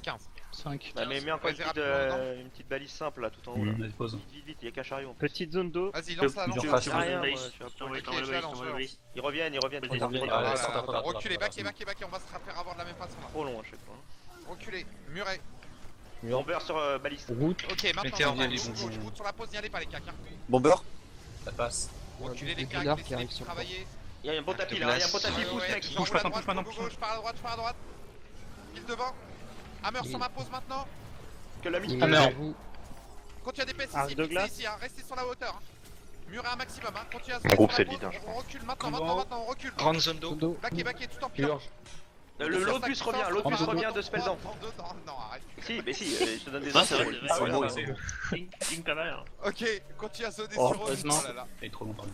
15. 5. Bah, mais mets encore Vas-y, rapidement, une petite balise simple là tout en haut là. Vas-y, pose. Vite, vite, il y a qu'un chariot. Petite zone d'eau. Vas-y, lance la, lance Plusieurs la. phases. Je sais rien, moi, Blaze. je suis un peu T'envoies inquiet. le Blaze, t'envoies le Blaze. Ils reviennent, Vas-y, trop tard, vas-y, trop vas-y. tard. Voilà, attends, attends, attends, reculez, attends, back et on va se faire avoir de la même façon là. Trop long à chaque fois. hein. Reculez, muret. Bomber sur baliste. Route. Ok, maintenant, Météore, maintenant, allez, gauche, route sur la pause, n'y allez pas les cacs. Hein. Bomber. Ça passe. Reculez les des cacs, pillards laissez qui les arrivent petits sur le travailler. Il y a un bon Arc tapis de là, il y a un bon glace. tapis, Ouais, pousse ouais, mec. j'enroule à droite, gauche, je pars à droite, Pile devant. Hammer sur ma pause maintenant. Que la mise. Hammer. Quand il y a des PES Arc ici, de fixez glace. ici, hein. Restez sur la hauteur. Hein. Muret un maximum, hein. Continuez à se groupe, sur c'est la le lead, pause. hein, je On recule maintenant, on recule. Grande zone d'eau. Zodo. Backé, tout en pire. L'Opus revient, l'Opus Rambo. revient de Spelldown. Non, arrête. Si, mais si, je te donne des Ah, c'est infos. vrai, Ah, ouais, bon, ouais, c'est bon. King pas mal. hein. Ok, continue à zoner Oh, sur eux. heureusement. Oh là là. Il est trop long, pardon.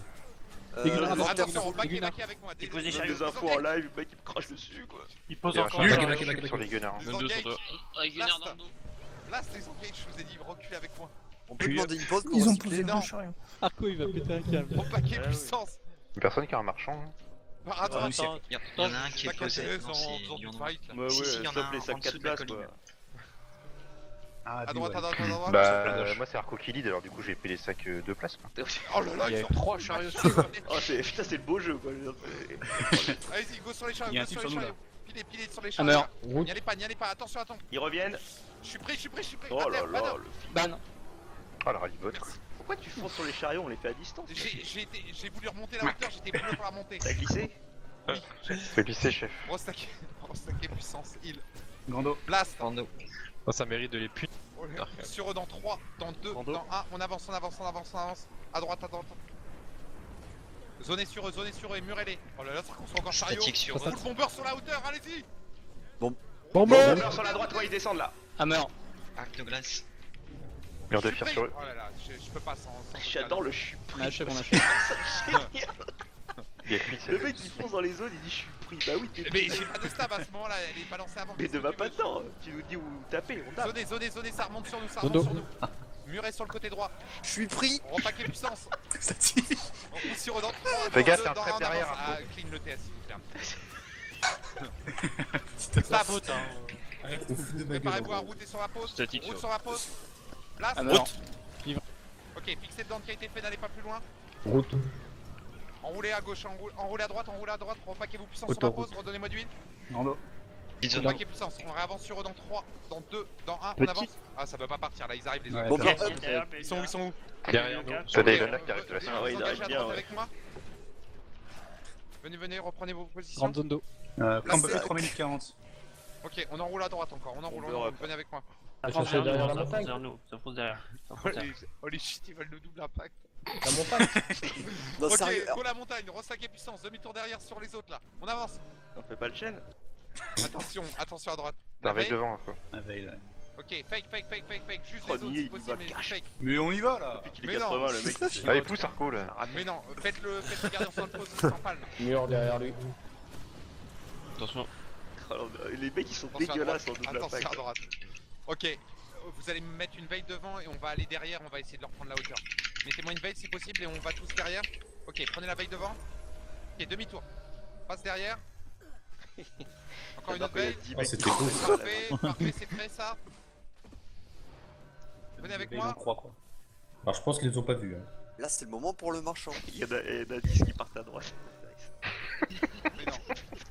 Attention, backé avec moi. Il pose des Je donne chariots. des infos en live, le mec il me crache dessus quoi. Il pose Il y a un encore. chariot Back, back, back, sur les gunners. hein. Les engage. Avec une Blast. aire dans le dos. Blast, les engage, je vous ai dit, reculez avec moi. On peut demander une pause pour Ils ont recycler. posé le Non. bon chariot. Arco, il va péter un câble. Gros paquet Ah oui. puissance. Une personne qui a un marchand. hein. Par attends, Il y en a un qui est posé. Non, c'est dans il y en tout a un. fight là. Ouais, Si, si, il y en a stop un les en sacs dessous 4 de la places colline. quoi. Ah, À droite, à droite, à droite. Bah, moi c'est Arco qui lead, alors du coup j'ai pris les sacs 2 places. quoi. Oh là là, Il y ils a sont 3 chariots sur le Oh, putain, c'est le beau jeu quoi. Allez-y, go sur les chariots, Il y a un go type sur les sur nous, chariots. Pilez sur les Hammer. chariots. Route. N'y allez pas, attention, attends. Ils reviennent. Je suis pris. Oh À là terre, là, banner. le film. Ban. Oh le rallye bot quoi. Pourquoi tu fonces sur les chariots? On les fait à distance. J'ai voulu remonter la hauteur, j'étais bleu pour la monter. T'as glissé? Fais glisser chef. Gros stack puissance, heal. Grando. Blast. Grande eau. Ça mérite de les punir. Sur eux dans 3, dans 2, Rando. dans 1, on avance. À droite. Zonez sur eux, et murez-les. Oh là là, ça construit encore chariot. Statique sur Full eux. bomber sur la hauteur, allez-y. Bomber sur la droite, ouais, ils descendent là. Hammer. Arc de glace. Mur de Je suis fer pris. sur eux. Oh là là, je peux pas sans J'adore le je suis On pris. achève, on achève. Il y a 8 Le mec il fonce dans les zones, il dit je suis pris. Bah oui, t'es Mais pris. j'ai pas de stab à ce moment là, elle est balancée avant. Mais ne va pas dedans. Tu nous dis où taper, on tape. Zonez, ça remonte sur nous, Dodo. Muret sur le côté droit. Je suis pris. On repaquet puissance. On sur eux dans 3, Fais gaffe, dans t'as un 2, trap dans derrière, avance. Arco. Ah, clean le TS s'il vous plaît. Stab. Préparez-vous à router sur la pause. Statique Route sur- sur la pause. Blast. Hammer. Ok, fixez le down qui a été fait, n'allez pas plus loin. Route. Enroulez à gauche, enroulez à droite, repaquez-vous puissance sur la Autoroute. pause, redonnez-moi du win. Grando. Petite zone. Repaquez puissance, on réavance sur eux dans 3, dans 2, dans 1, on Petit. avance. Ah, ça peut pas partir là, ils arrivent les Ouais, autres. Bomber ça- up. Ils sont où Derrière nous. T'as des Ok, là qui arrivent de la Ah ouais, il engagez arrive à bien, droite ouais. avec moi. Venez, reprenez vos positions. Grande zone d'eau. Camp peu 3 minutes 40. Ok, on enroule à droite encore, on enroule, venez avec moi. Ça chercher fonce derrière derrière la nous, ça fonce montagne. derrière nous, ça fonce derrière. Ça fonce derrière. Holy shit, ils veulent le double impact. La montagne. Non, Ok, sérieux. go la montagne, ressac et puissance, demi-tour derrière sur les autres là. On avance. On fait pas le chaîne. Attention à droite. T'as un Veille. veille devant quoi. Un veille, ouais. Ok, fake, juste Oh, les autres nier, si il possible, va mais cash. fake. Mais on y va là. Depuis qu'il Mais est non. 80, le mec. Allez pousse Arco là. Mais non, faites le gardien sur le pause, il s'en palme. Mur derrière lui. Attention. Alors, les mecs ils sont Attention à dégueulasses en droite, double attention impact. à droite. Ok, vous allez me mettre une veille devant et on va aller derrière, on va essayer de leur prendre la hauteur. Mettez-moi une veille si possible et on va tous derrière. Ok, prenez la veille devant. Ok, demi-tour. Passe derrière. Encore une autre veille. c'était cool. Parfait, c'est fait ça. Venez avec Veille moi. en croix, quoi. Alors je pense qu'ils les ont pas vus. Là, c'est le moment pour le marchand. Il y en a 10 qui partent à droite.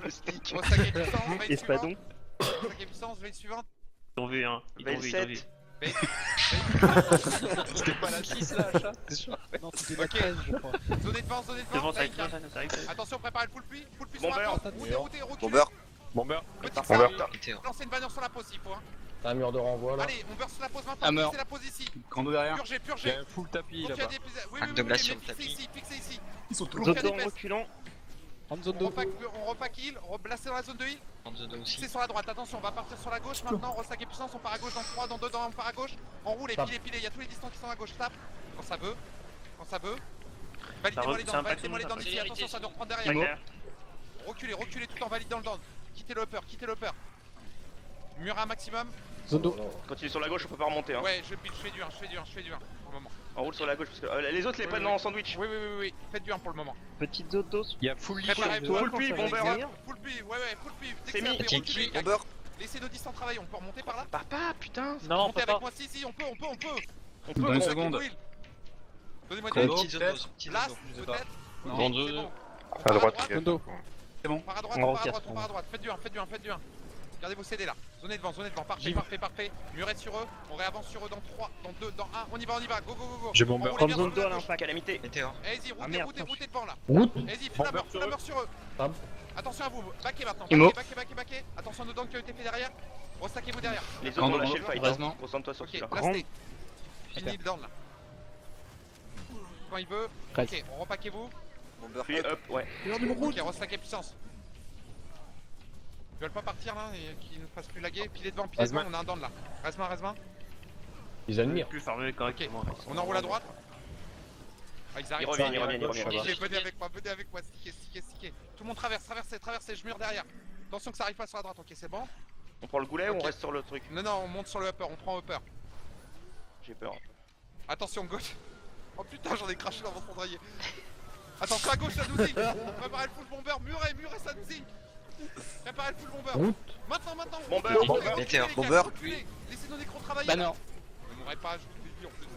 Stick. Rostaquer puissance, veille Espadon. suivante. Rostaquer puissance, veille suivante. Ils ont vu, hein. Ils Veille ont vu, ils ont vu. 7. C'était pas la 6 là, achat. Non, c'était la Ok. 13, je crois. Zone de devant, zone de Devant, devant. ça arrive, ça arrive. Attention, préparez le full puits sur Bomber. la pause. Routez, reculez. Bomber. Bomber. Petit Bomber. sable. Météo. Lancez une bannière sur la pause s'il faut. Hein. T'as un mur de renvoi là. Allez, on burst sur la pause maintenant. Hammer. Fixez la pause ici. Grando derrière. Purgez. full tapis Continuez à dépiser. Oui, Arc de glace sur le fixez tapis. ici, fixez ici. Ils sont trop Oh, Zone Aucun 2 en DPS. reculant. En zone On 2. repack heal, reblastez dans la zone de heal. En zone 2 aussi. Fixez sur la droite, attention, on va partir sur la gauche maintenant. Restack et puissance, on part à gauche dans 3, dans 2, on part à gauche. On roule et Tape. pilez. Il y a tous les distants qui sont à gauche. Tape quand ça veut. Validez-moi les c'est un dents, pack validez-moi les dents de d'ici. monde, Attention, ça doit reprendre Pas derrière. clair. Reculez tout en validant le down. Quittez le upper. Mur à un maximum. Zone 2. Continue sur la gauche, on peut pas remonter. Hein. Ouais, je fais du 1 pour le moment. On roule sur la gauche parce que les autres les prennent en sandwich. Oui. Faites du 1 pour le moment. Petite zone d'os. Il y a full Préparez-vous. Full puits, bomber. Full puits, ouais, full puits. Dès C'est que ça mis. fait reculer, Bomber. laissez nos distants travailler. On peut remonter par là. Papa, putain. Non, Montez papa. avec moi, si, on peut. On peut. Dans une Restack et seconde. Will. Donnez-moi Grando, des Petite zone peut-être. d'os. Petite zone Last, d'os. je sais pas. peut-être. Non. Ok, Dans c'est deux. bon. À droite, droite. les gars. Zone 2. C'est bon. On part à droite, On on part à recasse, droite, on part à droite. Faites du 1. Gardez vos CD là. Zone devant. Parfait. Murette sur eux. On réavance sur eux dans 3, dans 2, dans 1. On y va. Go. J'ai bomber. On roule Comme bien zone sur 2 la à gauche. l'impact. Calamité. Météo. Allez-y, Ah, merde, routez devant là. Route. Allez-y, full hammer sur eux. Tape. Attention à vous, backez maintenant. Imo. Backez. Attention à nos dents qui ont été fait derrière. Restackez-vous derrière. Les autres ont Grando, lâché le fight. heureusement. Concentre-toi sur Ok, celui-là. blastez. Fini le down là. Quand il veut. Reste. Ok, on repackez-vous. Bomber. Puis up, ouais. Ok, restackez puissance. Ils veulent pas partir là et qu'ils nous fassent plus laguer. Pilez devant, on a un down là. Reste-moi. Ils admirent. Plus farmer correctement. On enroule à droite. Ah, ils arrivent. Ils reviennent. Ok, venez avec moi, stickez. Tout le monde traversez, je mure derrière. Attention que ça arrive pas sur la droite, ok, c'est bon. On prend le goulet ou on Ok. reste sur le truc? Non, on monte sur le upper, on prend upper. J'ai peur. Attention, gauche. Oh putain, j'en ai craché dans mon cendrier. Attention à gauche, ça nous zing. Préparez le full bomber, murez, ça nous zing. Préparez le full bomber. Route. Maintenant. Bomber. Reculez, Météo. les gars, Bomber. reculez. Laissez nos nécros travailler. Banner. Ne mourrez pas, je vous l'ai dit en plus.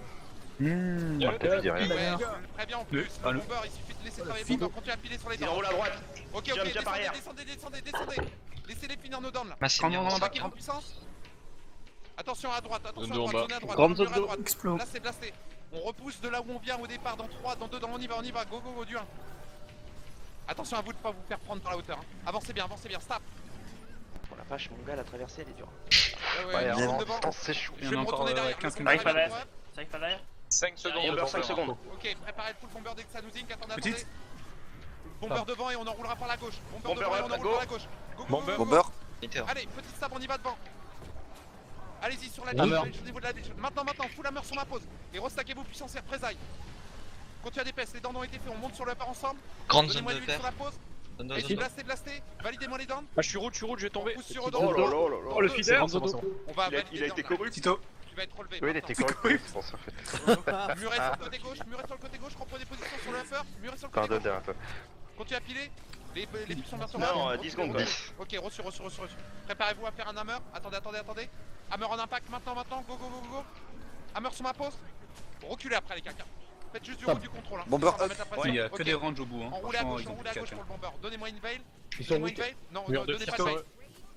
Je dis rien. Ouais, très bien en plus. Ah, Le le- bomber, il suffit de laisser travailler le bomber. Continuez à piler sur les Il dents. enroule à droite. Ok, Jump arrière. descendez. Laissez-les finir nos downs là. Massé Grando, bien. grando, Attaquez en puissance. Attention à droite, Zone de zone à droite. Grande mur zone à de- droite. Blasté. On repousse de là où on vient au départ dans 3, dans 2, on y va. Go, du 1. Attention à vous de pas vous faire prendre par la hauteur. Hein. Avancez bien, stop. Oh la vache, mon gars, la traversée, elle est dure. Ouais, Ouais, zone en devant. distance, c'est chaud. Je Il y vais en me a encore retourner derrière. 15 le Arrive pas bomber derrière. Ça arrive pas derrière. 5 secondes. Bomber 5 secondes. Ok, préparez le full bomber dès que ça nous zing. Attendez. Petite. Bomber devant et on enroulera par la gauche. Bomber Bomber devant et up, on enroule go. par la gauche. Go. Bomber. Météo. Allez, petite stab, on y va devant. Allez-y sur la Hammer. ligne, au niveau de la ligne. Maintenant, full hammer sur ma pause. Et restackez-vous, puissance et représailles. Continuez à DPS, les dents ont été faits, on monte sur le upper ensemble. Grande zone Donnez-moi de l'huile sur la pause. Zone de Allez-y, blastez. Validez-moi les dents. Ah, je suis route, je vais tomber. On pousse sur eux Oh dans là là là là. Oh, le feeder. On va Il a valider été les dents, là. corrupt. Tito. Tu vas être relevé. Oui, il était correct. C'est pour ça, en fait. Murez sur le côté gauche, reprenez position sur le upper. Murez sur le côté Grando gauche. derrière toi. Continuez à piler. Les puissants versions. Non, 10 secondes. quoi. Ok, reçu. Préparez-vous à faire un hammer. Attendez. Hammer en impact maintenant. Go. Hammer sur ma pause. Reculez après les caca. Faites juste du contrôle. Hein. Bomber On va up. mettre la pression. Il y a que Ok. des ranges au bout. Hein. Enroulez à Franchement, gauche, ils ont enroulez plus à de gauche caca. pour le bomber. Donnez-moi une veil. Ils sont Donnez-moi une route. veil. Non, Mur de donnez pas de Tito. veil.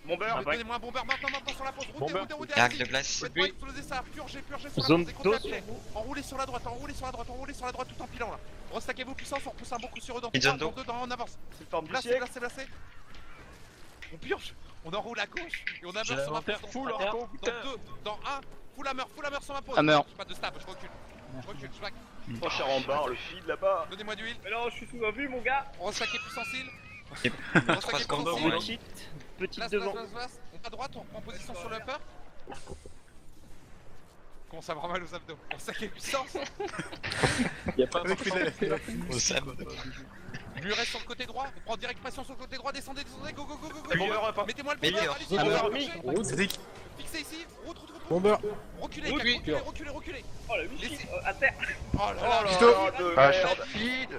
Bomber. Donnez-moi un bomber maintenant sur la pause. Routez. Arc de glace. Faites-moi exploser ça. Purgez sur la Zone pause. Et continuez à d'os. piler. Enroulez sur la droite tout en pilant là. Restackez-vous puissance, on repousse un bon coup sur eux dans Petite 3, zone dans d'eau. 2, on avance. C'est le forme du Blastez. siècle. On purge. On enroule à gauche et on hammer sur ma pause. l'inventaire full, Dans Arco, 2, dans 1. Full hammer sur ma pause. Hammer. J'ai pas de stab, je recule. Je back. Oh, cher en barre, le feed là-bas. Donnez-moi du heal. Mais non, je suis sous vue, mon gars. On restackez puissance heal. Trois Restackez secondes. puissance Ouais. heal. Petite Place. devant. On va à droite, on prend position sur le upper. Commence à avoir mal aux abdos. On sac et puissance. Y'a pas avec Au Sam. Murez sur le côté droit. On prend direct pression sur le côté droit. Descendez. Go. Bomber up. hein. Mettez-moi le Meilleur. bomber. Allez-y, Bomber bomber, up. fixez. Fixez ici. Route. Bomber. Reculez, Route, oui. reculez. Oh, la Michi, Laissez- à terre. Oh là Oh là. là Tito. là, de Ah, merde. short feed.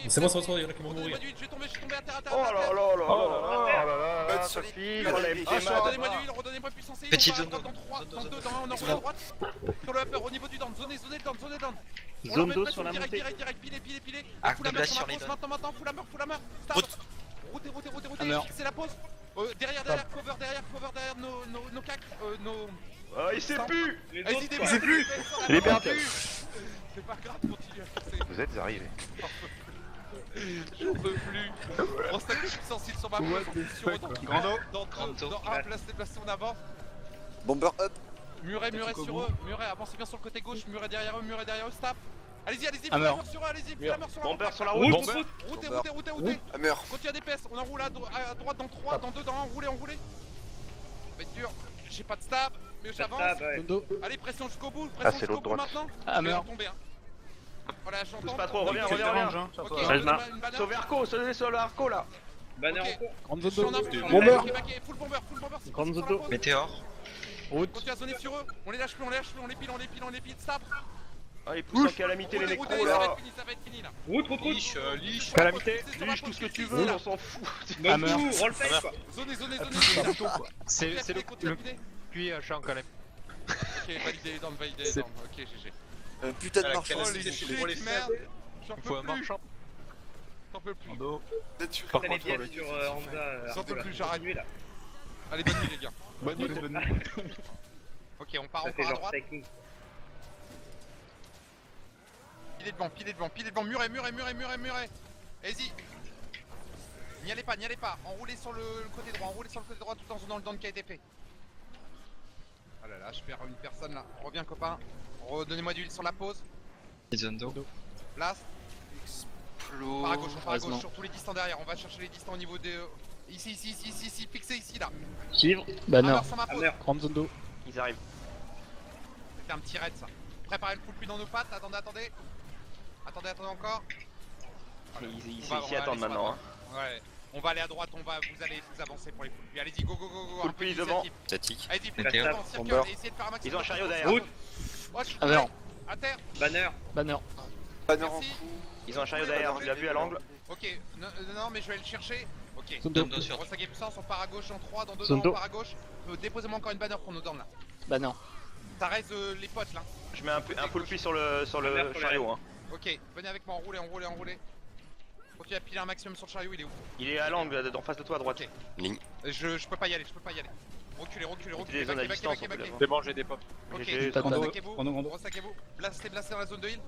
C'est bon, il y en a qui vont Donnez-moi mourir. du heal. Je vais tomber à terre. Oh là là là là là. Pas de ça solide. feed. Oh, la MT mat. Redonnez-moi du heal, redonnez-moi puissance heal. Petite On zone part de- dans 3, dans 2, dans 1, on enroule à droite. Sur le upper, au niveau du down. Zonez le down. On leur Zone met d'eau pression sur la direct, montée. direct. Pilez. Arc Full de hammer glace sur ma sur les pause. dents. Maintenant. Full hammer. Start. Route. Routez, Hammer. fixez la pause. Derrière, cover derrière nos cacs, nos... Ah, il sait plus. Allez-y, Il sait plus. Il est perdu. C'est pas grave, continue à fixer. Vous êtes arrivés. J'en peux plus. On stack les puissances sur ma position. Dans 1, placez, on avance. Bomber up. Muret sur eux. Muret, avancez bien sur le côté gauche. Muret derrière eux, stop. Allez-y, Hammer. la mort sur eux, allez-y, la mort sur la Bomber route. sur la route. Routez. Hammer. Continue à DPS, on enroule à droite dans 3, dans 2, dans 1, roulez. Ça va être dur. J'ai pas de stab, mais j'avance. Zondo. Allez, pression jusqu'au bout, Ah, c'est l'autre droite. maintenant. Hammer. Je vais tomber. Voilà, j'entends. Pousse pas trop, reviens. Ok, Charisma. une banane. Sauver Arco, sauver Arco là. Banner Ok. en cours. Grande Je suis en Zondo. info, Bomber. full bomber, Grande sur la zoto. pause. Météore. Route. Continue à zoner sur eux, on les lâche plus, on les pile, stab. Allez, pousse en calamité les Roulez, nécros ça va là. être fini là. Route. Calamité. Liche tout ce que tu veux, on s'en fout. Hammer. Roll face quoi. Zonez. C'est le Continue à piler. puis je suis en calme. Ok, validez les dents, C'est- Ok, GG. Un putain de marchand. Oh les shit, merde. J'en Il faut un peux plus. marchand. J'en peux plus. Par T'as les contre, pièces sur Hamza. J'en peux Arco, plus, là. j'arrête. Continuez, là. Allez, bonne nuit les gars. bonne nuit. Ok, on part Ça fait encore à genre droite. technique. Pilez devant, muret. Allez-y. N'y allez pas, enroulez sur le côté droit, tout en zonant le down qui a été fait. Ah là là, je perds une personne là. Reviens copain. Redonnez-moi du heal sur la pause. Zondo. Blast. Par à gauche, sur tous les distants derrière. On va chercher les distants au niveau des... Ici, fixez ici là. Suivre. Banner. Hammer sur ma pause. Hammer. Grande Zondo. Ils arrivent. C'était un petit raid ça. Préparez le full puits dans nos pattes, attendez. Attendez encore. Ils On va s'y aller attendent sur la maintenant. droite. Ouais. On va aller à droite, vous allez vous avancer pour les full puits. Allez-y, go. Full un peu puits d'initiative. devant. Statique. Allez-y, full Météo. puits devant, circle, Bomber. essayez de faire un maximum. Ils ont un chariot de derrière. Route. Oh, je suis Hammer. à terre. Banner. Banner. Banner en Merci. Ils ont un chariot derrière, tu l'as vu à l'angle. Ok, non, mais je vais le chercher. Ok. Zondo. Zondo sur. Grosse puissance, on part à gauche en 3, dans 2 Zondo. on part à gauche. Déposez-moi encore une banner pour nos dents là. Banner. Ça reste les potes là. Je mets un full puits sur le chariot. Ok, venez avec moi, enroulez. Continue à piler un maximum sur le chariot, il est où? Il est à l'angle, en face de toi à droite. Ok. Je peux pas y aller. Reculez. des zones à distance, on peut backez. l'avoir. C'est bon, j'ai des pop. Ok, GG, restackez-vous. Blastez dans la zone de heal.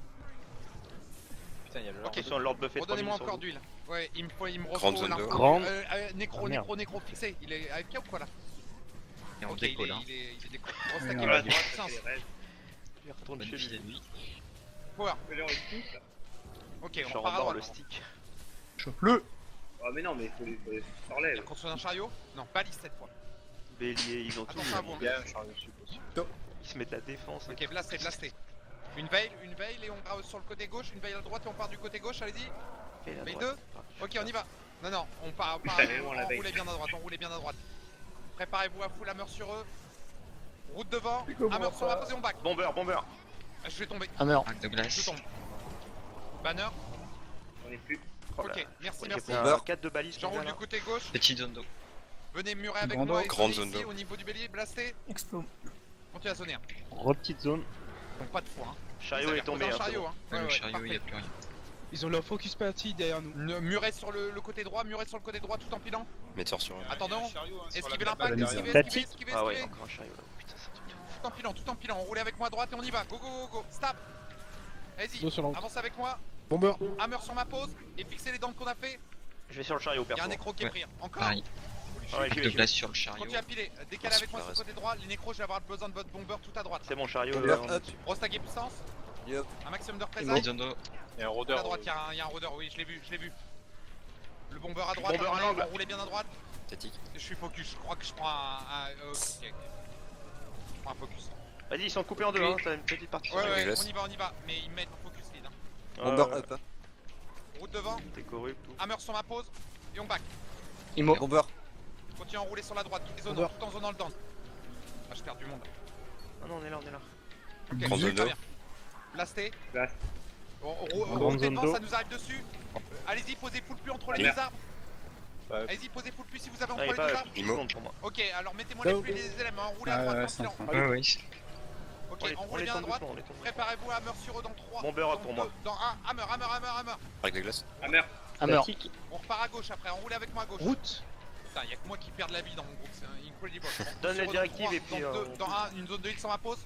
Putain, il y a le Ok, Attention, Lord Buffet 3 redonnez-moi minutes sur encore vous. d'huile. Ouais, il me Grande refaut zone l'info. de- Grande. Nécro, fixé. Il est AFK ou quoi là? Et on Ok, décolle hein. il est déco. Restackez Voilà, la droite, puissance. Il retourne Bonne chez nuit lui. la nuit. Power. Fais-leur une pousse, là. Ok, Je on part à redors droite. le stick. Ah mais non mais faut les parler. Il construit un chariot? Non, balise cette fois. Bélier, ils ont tout. Attention à vous. Ils se mettent la défense. Ok, blastez. Une veille et on grave sur le côté gauche, une veille à droite et on part du côté gauche, allez-y. Et la Veille droite. 2. Ok, on y va. Non, on part, Putain, elle est loin, la veille. enroulez bien à droite. Préparez-vous à full hammer sur eux. Route devant, hammer sur la pose et on back. Bomber. Ah, je vais tomber, Hammer. Arc de je glace. tombe. Banner, On est plus. Oh là. ok, merci. J'ai pris un Bomber. 4 de balise. J'enroule du côté gauche, Petit Zondo. venez murer avec moi et Grande zonez zone ici d'eau. au niveau du bélier, blastez. Continue à zoner, Repetite zone. donc pas de foi. Hein. Chariot Ils est avaient tombé. reposé un Hein, c'est chariot, bon. hein. Le Ouais, chariot, il parfait. a plus rien. Ils ont leur focus party derrière nous. Muret sur le côté droit, tout en pilant. Metteur sur eux. Attendons, esquivez l'impact, esquivez. Ah ouais, encore un chariot là. Putain, c'est un truc de fou. Tout en pilant, enroulez avec moi à droite et on y va. Go. Stop. Vas-y, Dos sur l'angle. avance avec moi. Bomber. Hammer sur ma pause et fixez les dents qu'on a fait. Je vais sur le chariot, Y'a un perso. nécro qui est Ouais. pris. Encore. Pareil. Ouais, Arc j'y de vais. glace sur le chariot. Continue à piler. Décalez avec moi sur le côté droit. Les nécros, je vais avoir besoin de votre bomber tout à droite. C'est mon chariot. Bomber là, up. Grosse tag et puissance. Yup. Un maximum de Petit représente. Zondo. Il y a un À rôdeur. droite, y'a un rôdeur. Oui, je l'ai vu. Le bomber à droite. Bomber à l'angle. Enroulez bien à droite. Statique. Je suis focus. Je crois que je prends ok. Je prends un focus. Vas-y, ils sont coupés en deux. Hein. T'as une petite partie. Ouais, glace. on y va. Mais ils mettent focus lead. Hein. Bomber up. Route devant. T'es corrupt. Tout. Hammer sur ma pause. Et on back. Imo. Bomber. Continue à enrouler sur la droite, toutes les zones, Over. tout en zonant le down. Ah, je perds du monde. Ah non, on est là. Ok, Grande zone très d'eau. bien. Blasté. Blast. Grande Routez zone devant, d'eau. ça nous arrive dessus. Allez-y, posez full pluie entre les Merde. deux arbres. Ouais. Allez-y, posez full pluie si vous avez Ah, entre il est les deux pas arbres. il compte pour moi. Ok, alors mettez-moi les pluies et les éléments, enroulez à droite, tranquillement. Ouais, ouais. Ok, On enroulez les bien à tombe droite. doucement, on les tombe. Préparez-vous à hammer sur eux dans 3. Bomber up pour moi. Dans 1, hammer. Avec des glaces. Hammer. Hammer. On repart à gauche après, enroulez avec moi à gauche. Route. Putain, y'a que moi qui perds de la vie dans mon groupe, c'est incredible. Donne les Sur directives trois, et puis, Dans une zone de X sans ma pause.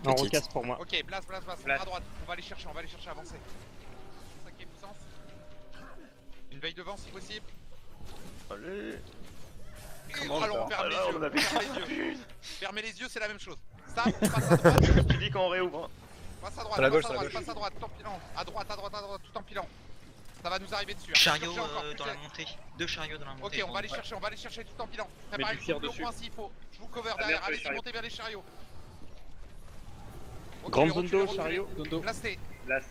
Un recasse pour moi. Ok, blast, on va à droite, on va aller chercher, avancer. Ok, puissance. Une veille devant si possible. Allez. Allons, ferme les là, yeux, on avait- fermez les yeux, c'est la même chose. Ça, on passe à droite, Tu dis qu'on réouvre. passe à droite, À la gauche, passe à la gauche. passe à droite, tout en pilant. À droite, tout en pilant. Ça va nous arriver dessus. hein. Chariot Cherchez encore, dans la putain. montée. 2 chariots dans la Ok, montée. on va aller chercher tout en pilant. Préparez du le tir couple au dessus. point s'il faut. Je vous cover Ah, derrière, merde, les allez-y, chariots. montez vers les chariots. Ok, Grande reculez, zone d'eau, reculez. chariot. Blastez. Blast.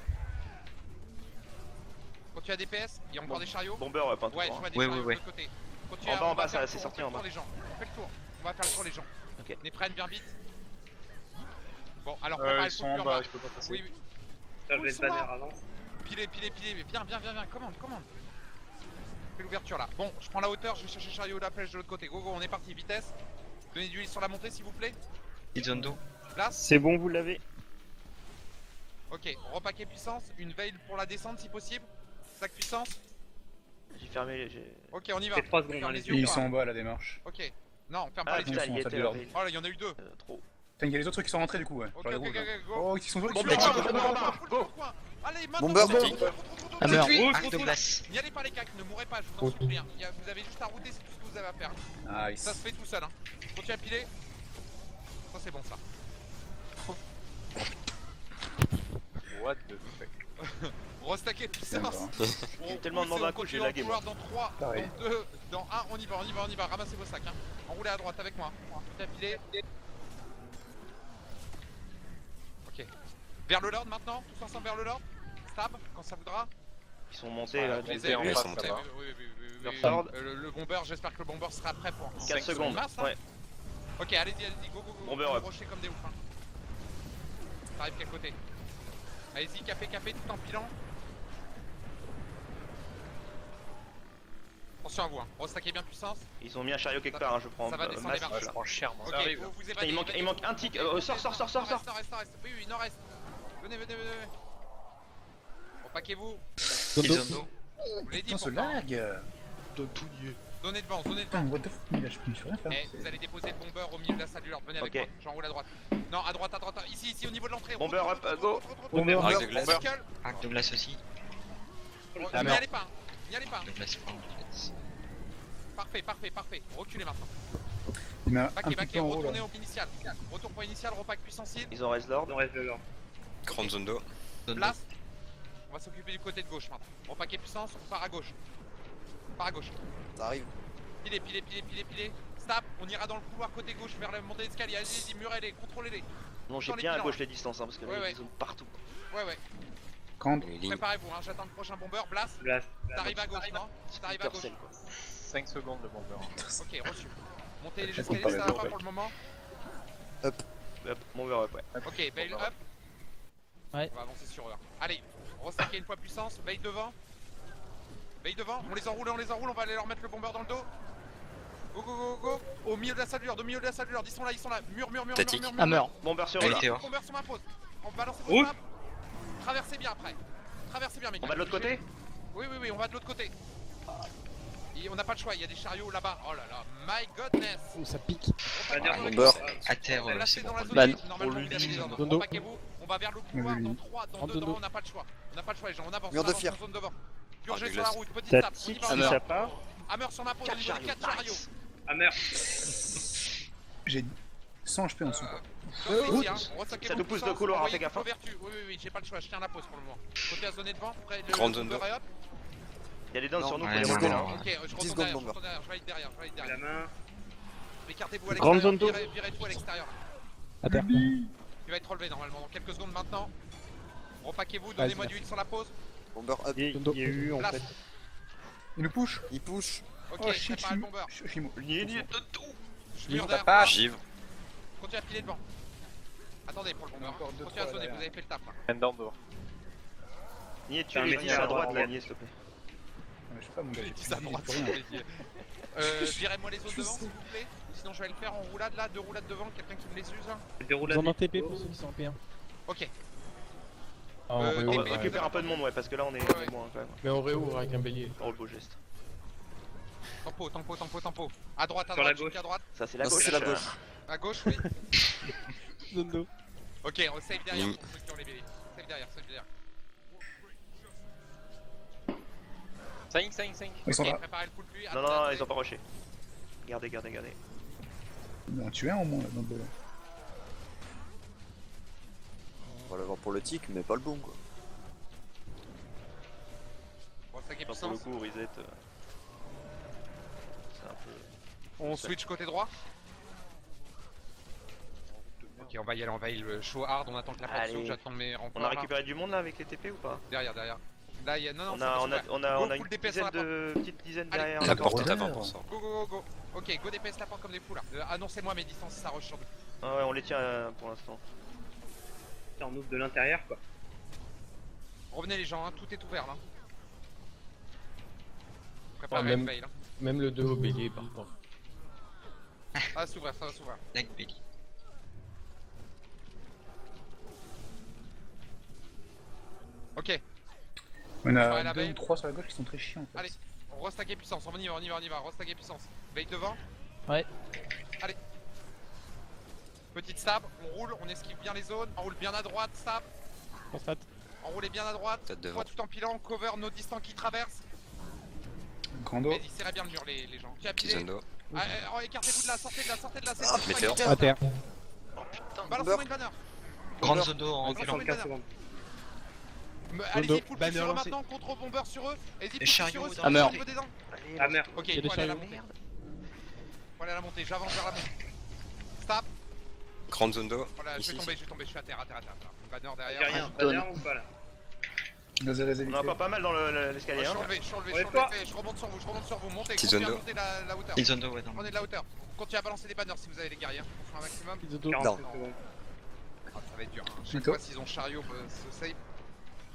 Continue à DPS, il y a encore des chariots. Bomber, ouais, pas un Ouais, je tour. vois des Ouais, chariots ouais, de l'autre côté. En Continue bas, on en bas, va faire ça, le c'est tour, sorti on en fait le bas. tour, les gens. Fais le tour. On va faire le tour les gens. Ok. Les prennent bien vite. Bon, alors Ils préparez sont le en coup bas, pur je peux pas passer. Oui, oui. Ça, je vais Ils le sont banner là. avant. Pilez, viens, commande. Fais l'ouverture là. Bon, je prends la hauteur, je vais chercher chariot de la flèche de l'autre côté. Go, on est parti, vitesse. Donnez du l'huile sur la montée s'il vous plaît. Petite zone d'eau. Place. C'est bon, vous l'avez. Ok, repaquet puissance, une veille pour la descente si possible. Sac puissance. J'ai fermé. Ok, on y va. C'est 3 secondes, Ferme hein, les les yeux. Ils ou pas sont en bas à la démarche. Ok. Non, on ferme pas Ah les yeux. putain, sont il en salle était de l'ordre. là. Oh là, il y en a eu deux. Trop. Putain, il y a les autres trucs qui sont rentrés du coup, ouais. Ok, Sur les ok, rouges, là. go. Oh, ils sont Go, joués. Go. Allez, maintenant. Bomber. Hammer. Arc de glace. N'y allez pas les cacs, ne mourrez pas, je vous en supplie. Hein. Vous avez juste à router, c'est tout ce que vous avez à faire. Nice. Ça se fait tout seul. Hein. Continue à piler. Ça c'est bon ça. What the fuck. Restacker puissance. J'ai tellement demandé un coup, j'ai lagué, moi. Dans 3, Pareil. dans 2, dans 1, on y va. Ramassez vos sacs. Hein. Enroulez à droite avec moi. Continue à piler. Ok. Vers le Lord maintenant, tous ensemble vers le Lord. Stab, quand ça voudra. Ils sont montés là. Les montés en ailes, face, oui, ça va. oui. Leur sword. Le bomber, j'espère que le bomber sera prêt pour 4 secondes. Masse, hein. Ouais. Ok, allez-y, go. Bomber Vous up. brochez comme des ouf. Hein. Ça arrive quel côté? Allez-y, café, tout en pilant. Attention à vous, hein. Restaquez bien puissance. Ils ont mis un chariot quelque part, hein, je prends. Ça va descendre les masse, marches. là. prends cher, moi. Ok, Ça arrive. vous Putain, évadez. il manque un tic. Sors. Reste. Oui, il en reste. Venez. Repaquez-vous. Petite zone d'eau. Vous l'avez dit Putain, ce pourtant. lag. Donnez devant. Putain, what the fuck, mais là, je peux rien faire. Vous allez déposer le bomber au milieu de la salle du Lord. Venez avec Ok. moi, j'enroule à droite. Non, à droite. Ici, au niveau de l'entrée. Bomber up, go. Bomber. Arc de glace. Arc de glace aussi. N'y Hammer. allez pas. Arc de glace pour Parfait. Reculez maintenant. Il met un Baquez, petit peu en haut retournez là. au initial. Retour point initial, repack puissance heal. Ils ont reste Lord. On reste de l'or. Grande zone d'eau. Blast. On va s'occuper du côté de gauche maintenant. Repaquer puissance, on part à gauche. Ça arrive. Pilez. Stop, on ira dans le couloir côté gauche vers la montée d'escalier. Allez-y, murez-les, contrôlez-les. Non, j'ai Dans les bien à bilans, gauche les distances, hein, parce que là, Ouais. ils sont partout. Ouais. Grande. Préparez-vous, hein, j'attends le prochain bomber. Blast. Blast. T'arrives à gauche, non? T'arrives à gauche. Torcelle, quoi. 5 secondes le bomber. Ok, reçu. Montez les Je escaliers, compte ça pas va les pas deux, pour le moment. Hop, bomber up, ouais. Ok, bail up. Ouais. On va avancer sur eux. Allez, restacker une fois puissance, bail devant, on les enroule, on va aller leur mettre le bomber dans le dos. Go. Au milieu de la salle du Lord, ils sont là. Mur. Hammer. Bomber sur Allez, eux. Meteor. bomber sur ma pause. On balance vos maps. Traversez bien après. Mec. On va de l'autre côté? Oui, on va de l'autre côté. Et on n'a pas le choix, il y a des chariots là-bas. Oh là là, my godness. Ça pique. Bomber. À terre, c'est Lâchez bon. dans la zone Ban. libre, normalement vous avez des ordres. Dondo. Repaquez-vous, on va vers le couloir dans 3, dans 2, Dondo. on n'a pas le choix. Les gens, on avance, Mur de fer. en zone devant. Purgez sur la route, petite Ça tape, on y tique va, si on y va. ça part. Hammer sur ma pause, au niveau des 4 chariots. Hammer. J'ai 100 HP en dessous. Ici, hein, ressaquez Ça vos nous pousse de puissances, couloir, hein, envoyez fais gaffe, vos hein. vertus. Oui, j'ai pas le choix, je tiens la pause pour le moment. Côté à zoner devant, après le Grande zone bomber est up. Il y a des downs sur nous pour Ouais, les non, remonter non, là. non. Ok, je 10 retourne secondes, derrière, bomber. je valide derrière. La main. Écartez-vous à Grande zone l'extérieur, d'eau. virez tout à l'extérieur. À terre. Il va être relevé normalement dans quelques secondes maintenant. Repaquez-vous, donnez-moi du 8 sur la pause. Bomber up. Il y a eu en Place. fait. Il nous push. Il push. Ok, Oh shit, préparez le bomber. Shimo. Je J'y mure vais, derrière. pas. J'y vais. Continue à piler devant. Attendez pour le bomber. Encore deux, Continuez à trois zoner, derrière. vous avez fait le taf. Hein. Un down devant. Nier, tu T'as un les métier dis à à droite, droite. Nier, s'il te plaît. Je sais pas, mon gars. j'ai Dis plus ça à de vie, droite, j'ai plus rien. Virez-moi les autres devant s'il vous plaît. Sinon je vais le faire en roulade là, 2 roulades devant, quelqu'un qui me les use là. Déroule Ils ont un TP pour ceux qui sont en P1. Ok. On récupère un peu de monde, ouais, parce que là on est moins quand même. Mais on réouvre avec un bélier. Oh le beau geste. Tempo, tempo, tempo, tempo. À droite, Sur la à droite. Ça c'est la Non, gauche. c'est la gauche. À gauche, oui. Zondo. Ok, on save derrière pour ceux qui ont les bébés. Save derrière, save derrière. 5. Ils sont Ok, là. préparez le coup de pluie. Non, non, ils ont pas rushé. Gardez. On a tué un au moins là dans le dos. On va l'avoir pour le tic, mais pas le bon quoi. Bon, stack et Enfin, pour le puissance. coup, reset. C'est un peu. On switch côté droit. Ok, on va y aller le show hard, on attend que la porte Allez. s'ouvre, j'attends mes renforts. On a récupéré du monde là avec les TP ou pas? Derrière. Là, il y a. Non, On a full une DPS sur la petite dizaine Allez. derrière. La encore. porte est à 20%. Go. Ok, go DPS la porte comme des fous là. Annoncez-moi mes distances si ça rush sur nous. Ah ouais, on les tient pour l'instant. On ouvre de l'intérieur quoi. Revenez les gens, hein, tout est ouvert là. Préparez même- le veille là. Même le 2 au bélier par contre. Ça va s'ouvrir. Lag belly. Ok, On Ouais, a la 2 veille. ou 3 sur la gauche qui sont très chiants en fait. allez. On restack et puissance, on y va. Restack et puissance. Veille devant. Ouais. Allez. Petite stab, on roule, on esquive bien les zones. On roule bien à droite, stab. Constate. Enroulez bien à droite. Tête devant. Moi tout en pilant, cover nos distants qui traversent. Grand dos. Vas-y, serrez bien le mur les gens. Qui a Petit pilé. Zondo. Écartez-vous de là, sortez de là, c'est Ah, Météor. À terre. Balancez-moi une banner. Grande Zondo en Balancez-moi reculant. une 64 banner. secondes. Allez-y, full banner push sur eux lancé. maintenant, contre bomber sur eux. Allez-y, Les full push chariots sur eux, dans si la on montée. veut des dents. Ah merde. Ok, Il y a il des faut aller à la chariots. montée. Faut aller à la montée, j'avance vers la montée. Stop. Grande Zondo. Voilà, je Ici. vais tomber, je suis à terre. Banner J'ai derrière. rien. Banner ou pas là? Vas-y, On en a encore pas mal dans l'escalier. Je Hein. suis enlevé, Ouais, pas. je remonte sur vous, montez, Petit continuez à Zondo. monter la hauteur. Petit Zondo, ouais, non. Prenez de la hauteur. Continuez à balancer des banners si vous avez les guerriers. On fera un maximum. 45 secondes. Ah, ça va être dur. Hein. Je sais Météo. pas s'ils ont chariot, ce save.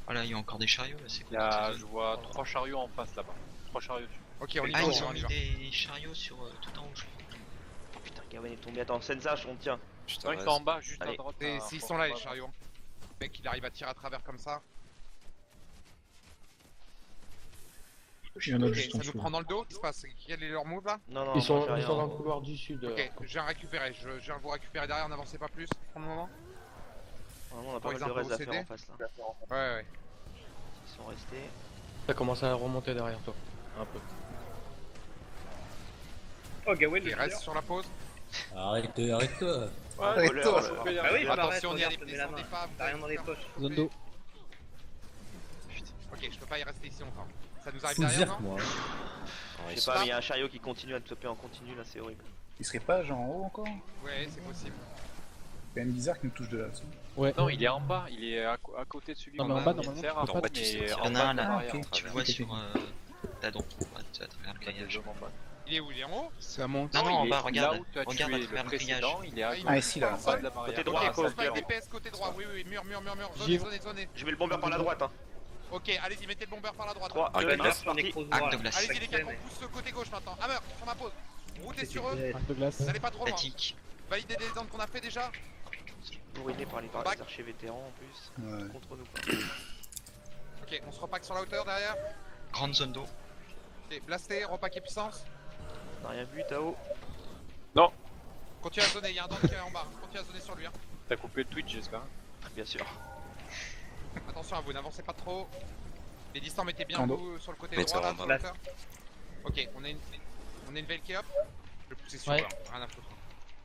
Voilà, il y a encore des chariots, là, c'est Il y a, je vois 3 chariots en face là-bas. 3 chariots dessus. Ok, on y Ah, va, ils ont on y mis va. des chariots sur tout en haut, je crois. Oh putain, Gawain est tombé. Attends, Sensage, on tient. C'est vrai que en bas, juste à Allez. droite. Et t'as un s'ils fort sont là, les combat. chariots. Le mec, il arrive à tirer à travers comme ça. Il y en a Ok, juste ça en nous dessous. prend dans le dos. Qu'est-ce qui se passe? Quel est leur move là? Non, Ils sont moi, j'ai rien. dans le couloir du sud. Ok, je viens récupérer. Je viens vous récupérer derrière, n'avancez pas plus pour le moment. Vraiment, on a Pour pas mal de exemple, raids à OCD. faire en face là. Ouais. Ils sont restés. Ça commence à remonter derrière toi. Un peu. Oh Gawain le Il reste leader. sur la pause. Ouais, Arrête-toi. Voleur, Ah oui, je m'arrête, Attention, n'y regarde, je mets la descendez main. pas. T'as rien dans les poches. Zondo. Ok, je peux pas y rester ici longtemps. Ça nous arrive derrière, non? Je sais pas, mais il y a un chariot qui continue à te taper en continu là, c'est horrible. Il serait pas genre en haut encore? Ouais, c'est possible. C'est quand même bizarre qu'il nous touche de là. Ça. Ouais. Non, il est en bas, il est à côté de celui Non, mais en bas, normalement, sert tu à peux pas pas, te mais tirer. en Il y en bas, a un, là. derrière, ok. en Tu travers. vois ok, sur ok. ta droite, à travers le Il y a grillage. deux en bas. Il est où? Il est en haut? Ça monte. Non, non, en il est bas, là regarde. où tu as Regarde à tué travers le le grillage. précédent, il est à Ah, gauche. Ah, ici là. en bas de la barrière. Côté Ok, droit, on se Gawain. met DPS côté droit. Oui, mur. J'y Zone. Je mets le bomber par la droite. Hein. Ok, allez-y, mettez le bomber par la droite. 3, Ah, 2, regarde 1, là. c'est parti. Arc de glace. Allez-y les gars, on pousse côté gauche maintenant. Hammer, sur ma pause. Routez sur eux, Arc de glace. n'allez pas trop loin. Statique. Validez des zones qu'on a fait déjà. Bourriné par les Back. archers vétérans en plus. Ouais. Contre nous quoi. Ok, on se repack sur la hauteur derrière. Grande Zondo. Ok, blasté, repack et puissance. On a rien vu, Tao. Continue à zoner, il y a un dent qui est en bas. Continue à zoner sur lui. Hein. T'as coupé le Twitch, j'espère. Bien sûr. Attention à vous, n'avancez pas trop. Les distants, mettez bien En dos. vous sur le côté Mettez droit là, en sur bas. la hauteur. Ok, on a une veille qui est up. Je vais pousser sur Ouais. là, rien à foutre.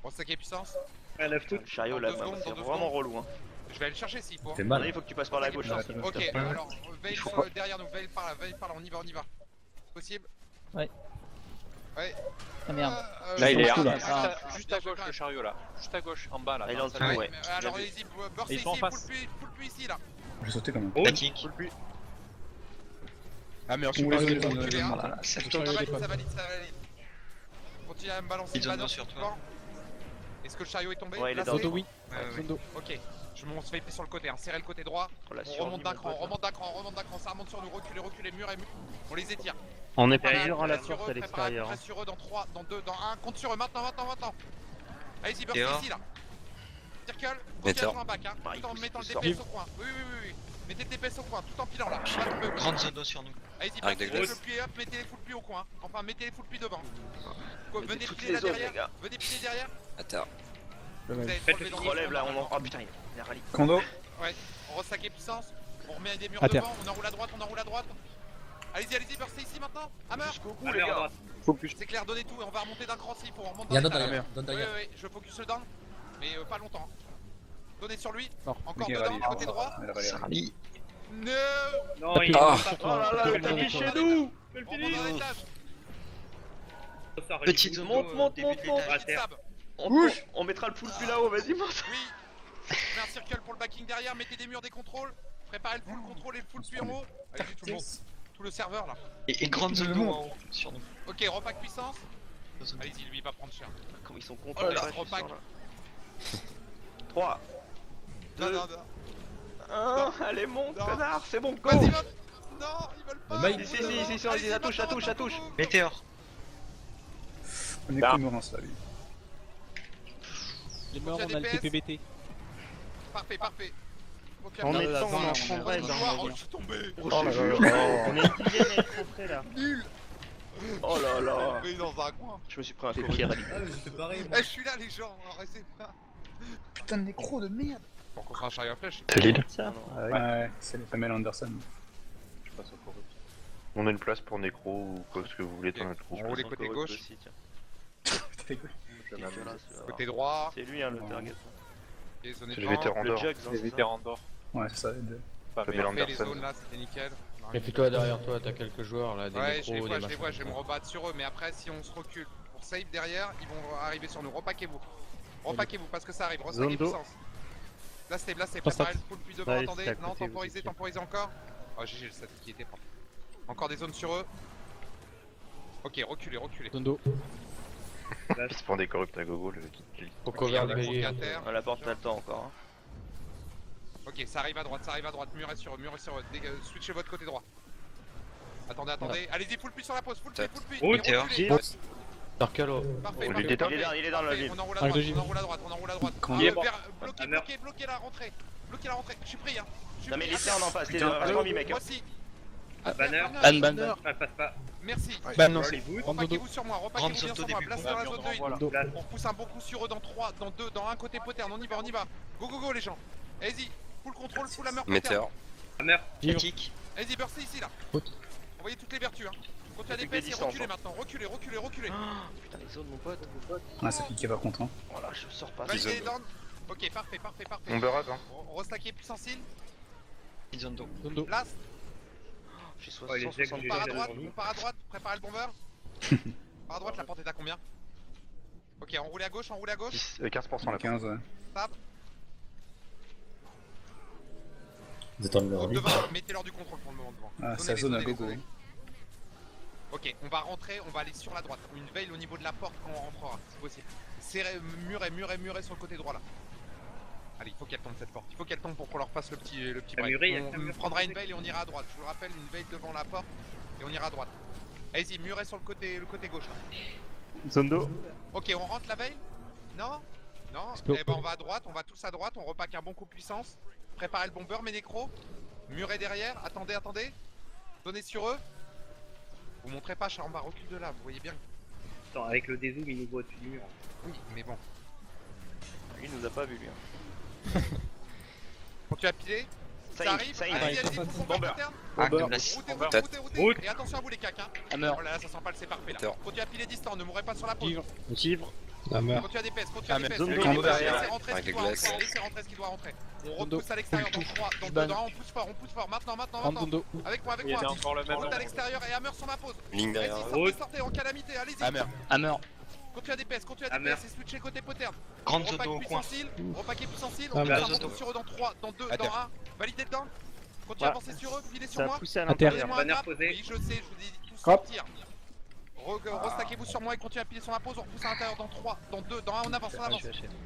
Restack et puissance. Rien lève tout. Le chariot Dans là, deux secondes, c'est dans deux vraiment secondes. relou. Hein. Je vais aller le chercher s'il faut. Maintenant, il faut que tu passes par la gauche. Ouais. Hein. Ok, alors veille faut sur- pas- derrière nous, veille par là, on y va. C'est possible? Ouais. Ouais. Ah merde. Là, il est Surtout là. juste à gauche, le chariot là. Juste à gauche, en bas là. Ah, il est dans en le dessous, salon. ouais. Alors J'ai allez-y, Et burstez ils ici, sont en full face. pluie ici là. Je vais sauter quand même. Statique. Ah mais Où je suis les pas zones allé sont reculer, là, hein. là, là. Ça Ça valide. Continue à me balancer Ils le ont banner sur sur toi. Est-ce que le chariot est tombé? Ouais, il est Placé dans Zondo, oui. Ouais, ouais. Zondo. Ok, on se fait sur le côté, hein. Serrez le côté droit. Oh, la On survie, remonte d'un mon cran, pote. ça remonte sur nous, reculez, mur et mur. On les étire. On est Préparez plusieurs à la presse sur force eux, à l'extérieur. presse sur eux dans 3, dans 2, dans 1. Compte sur eux maintenant. Allez-y, burst Dehors. ici là. Circle, Météor. continue à back, hein. Bah, il Tout en pousse, mettant le il pousse. DPS au coin. Oui. Mettez le DPS au coin, tout en pilant là. Pas tomber au coin. Grande zone d'eau sur nous. Allez-y, Avec passez des le glaces. full up, mettez les full pluie au coin. Enfin, mettez les full pluie devant. Quoi, Mettez venez toutes piler les là zones, les derrière. gars. Venez piler derrière. À terre. Vous avez Faites trop le levé On dans relève là, le on en. Oh putain, il a rallye. Kondo. Ouais, on ressaque les puissances. On remet des murs À terre. devant, on enroule à droite, on enroule à droite. Allez-y, allez-y, burstez ici maintenant. Hammer. Jusqu'au bout, Ah, les merde, gars. droite. Focus. C'est clair, donnez tout et on va remonter d'un cran s'il faut. On remonte Il y a dans un les autre tables. derrière. Donne Ouais, derrière. ouais, je focus le down. Mais pas longtemps. Donnez sur lui. Mort. Encore Ok, dedans, rallye. côté droit. Elle rallye. Rallye. No. Non, il Ah. est Oh là là, le tapis chez nous. On remonte dans l'étage. Petite zone Monte, d'eau, monte, début de monte, monte. l'étage. À terre. On mettra le full plus là-haut, vas-y, monte. Oui. Je mets un circle pour le backing derrière. Mettez des murs, des contrôles. Préparez le full contrôle et le full puits en haut. Allez-y, tout le monde. Tout le serveur là. Et grande zone d'eau en haut sur nous. Ok, repack puissance. Zone d'eau. Allez-y, lui il va prendre cher. Comment ils sont Oh contents, là, les vaches, repack. ils sont là. 3, Non, 2, non, non. 1, allez, monte, Non. connard, c'est bon, go. Vas-y, va. Non, ils veulent pas. Mike. Si, si, ça touche, ça touche, ça touche. Météore. On est comme Laurence là, lui. Les morts, Tu as on des a le PS? TPBT. Parfait, parfait. Ok, En attends, étant, attends, on en attends, prendrait, attends, genre, attends, on va oh, dire. je suis tombé. Oh, je te jure. On est une dizaine à être rentrés là. Nul. Oh là là. Mais dans un coin. Je me suis pris un C'est corps. pire rallye. Ah, mais c'était pareil. Eh, je suis là, les gens. Arrêtez pas. Putain de nécro de merde. Pour qu'on fera un chariot à flèche. C'est lead. Ça. Ouais, c'est les Pamela Anderson. Je passe au corruption. On a une place pour Necro ou quoi ce que vous voulez dans notre On trou. roule les côtés gauche, Aussi, tiens. côté Côté droit. C'est lui, hein, le target. Et zone C'est de le champ. vétéran Le d'or. Jugs, hein, Les c'est ça. vétérans d'or. Ouais, c'est ça. aide. Pas Pamela On fait les Anderson. zones là, c'était nickel. Méfie-toi derrière toi, t'as quelques joueurs là, des Ouais, je les nécros, vois, des je les vois, machins. je vais me rebattre sur eux, mais après si on se recule pour save derrière, ils vont arriver sur nous. Repaquez-vous. Repaquez-vous parce que ça arrive, Zone ressaquez d'eau. puissance. Là c'est, Constate. préparez le full puis devant, Ouais, attendez, c'est à non, côté, temporisez, vous temporisez encore. Oh GG, le set qui était pas. Encore des zones sur eux. Ok, reculez, reculez. Zone d'eau. Il se prend des corrupts à gogo, le kill. Faut Ok, cover on le est grillé. à terre. À la porte, t'as le temps encore. Hein. Ok, ça arrive à droite, murez sur eux, switchez votre côté droit. Attendez, attendez, allez-y, full puits sur la pause, full puits, Oh, et Météore. reculez. Circle haut. Parfait, On parfait, lui détend. parfait. Il est dans la Parfait, ville. on enroule à Ah, droite, le J. on enroule à droite, on enroule à droite. Quand il est Bloquez, Ah, merde. bloquez la rentrée. Bloquez la rentrée, je suis pris hein. Je suis Non, mais pris. les terres en face, les Putain, deux, envie, mec. Moi aussi. Banner. Banner. Ah, passe pas. Merci. Bah non, Allez, vous. Repaquez-vous sur moi, Grande repaquez-vous bien zone sur de moi. début. Blast dans la zone 2. Voilà. D'eau. On pousse un bon coup sur eux dans 3, dans 2, dans un côté poterne. On y va, on y va. Go, go, go les gens. Allez-y, full contrôle, full hammer poterne. Météore. Critique. Allez-y, burstez ici là. Envoyez toutes les vertus hein. Continuez à Avec des DPS et distances, reculez hein. maintenant. Reculez, reculez, reculez. Putain, les zones, mon pote. Ouais, ça pique pas contre. Hein. Voilà, je sors pas. Validez les down. Ok, parfait, parfait, parfait. On beurre hein. Restaquez puissance heal. Petite zone d'eau. Zone d'eau. Last. J'ai Oh, les 60. Jugs, On part à j'ai droite, devant nous. on part à droite, préparez le bomber. Par à droite, la porte est à combien? Ok, enroulez à gauche, enroulez à gauche. 15% la 15, ouais. Tab. Vous êtes en numéro Groupe 8. devant, mettez-leur du contrôle pour le moment devant. Ah, Zonez ça les, zone à zonez les, gogo. zonez. Ok, on va rentrer, on va aller sur la droite. Une veille au niveau de la porte quand on rentrera, si possible. Serrez, murez sur le côté droit là. Allez, il faut qu'elle tombe cette porte. Il faut qu'elle tombe pour qu'on leur fasse le petit La break. murée, On prendra une veille et on ira à droite. Je vous le rappelle, une veille devant la porte et on ira à droite. Allez-y, murez sur le côté gauche là. Zone d'eau. Ok, on rentre la veille? Non? Non? Stop. Eh ben on va à droite, on va tous à droite, on repack un bon coup de puissance. Préparez le bomber, mes nécros. Murez derrière, attendez, attendez. Donnez sur eux. Vous montrez pas, Charamba, recule de là, vous voyez bien. Attends, avec le dézoom, il nous voit au-dessus du mur. Oui, mais bon. Lui, il nous a pas vu, lui. Hein. Continue à piler. Ça Ça y arrive, est, ça y est. allez-y, allez-y, faut qu'on Bomber. interne. Ah, Bomber. comme la scie. Routez, Bomber. routez. Et attention à vous les cacs, hein. Hammer. Oh là là, ça sent pas le c'est parfait là. Météore. Continue à piler distant, ne mourrez pas sur la pause. Ivre. Ivre. Hammer. Continue à DPS, continue à Hammer. DPS. Zone Laissez d'eau. rentrer ce Avec qui les doit glaces. rentrer, laissez rentrer ce qui doit rentrer. On Zone d'eau. repousse à l'extérieur dans 3, dans 2, Ban. dans 1, on pousse fort, maintenant, Rentre zone d'eau. Avec moi, avec Il y moi. avait encore le même. Route à l'extérieur et Hammer sur ma pause. Ligne derrière. Allez-y, sortez en calamité, allez-y. Hammer. Continue à DPS, Hammer. et switchez côté poterne. Grande zone d'eau au coin. Repaquez puissance heal, Ah, on mais pousse un zone bon coup d'eau. sur eux dans 3, dans 2, À dans terre. 1. Validez dedans. Continuez à Ouais. avancer sur eux, filez sur Ça a moi. poussé à À terre. l'intérieur. Donnez-moi un Banner gap. posé. Oui, je sais, je vous dis tous Hop. sortir. Restaquez-vous sur moi et continuez à piler sur ma pause, on repousse à l'intérieur dans 3, dans 2, dans 1, on avance, on avance.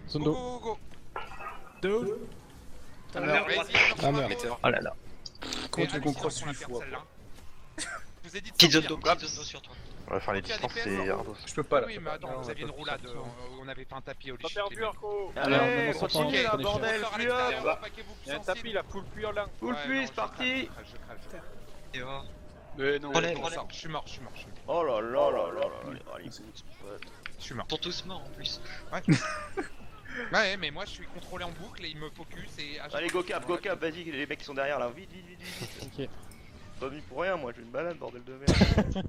Zone Go, d'eau. go, go, Deux. go. Hammer. Allez-y, Hammer sur ma Hammer. pause. Météore. Oh là là. Comment tu veux qu'on Hallucinant crosse qu'on la une perde, fois celle-là. Je vous ai dit de Petite zone sortir. d'eau. Petite zone d'eau sur toi. Enfin, les Il y a des distances, PS c'est en- Ardos. Je peux pas là. Oui, mais attends, Non, vous on aviez va une pas roulade, faire ça. on avait fait un tapis au Pas shit, perdu, les mecs. Arco. Alors, Allez, maintenant, continuez on la connaît bordel, Sort à plus l'extérieur, up. repaquez-vous Il y a un puissance tapis, la poule plus en lin. Full Ouais, puise, non, je parti. crève. Et oh. Mais non. Relais, Je relais. sors, je suis mort, je suis mort, je suis mort. Oh là là là là là. Allez, Je suis mort. Ils sont tous morts en plus. Ouais, mais moi je suis contrôlé en boucle et il me focus et... Allez, go cap, vas-y, les mecs qui sont derrière là, vite, vite, vite, vite. Ok. Pas venu pour rien, moi, je une balade, bordel de merde.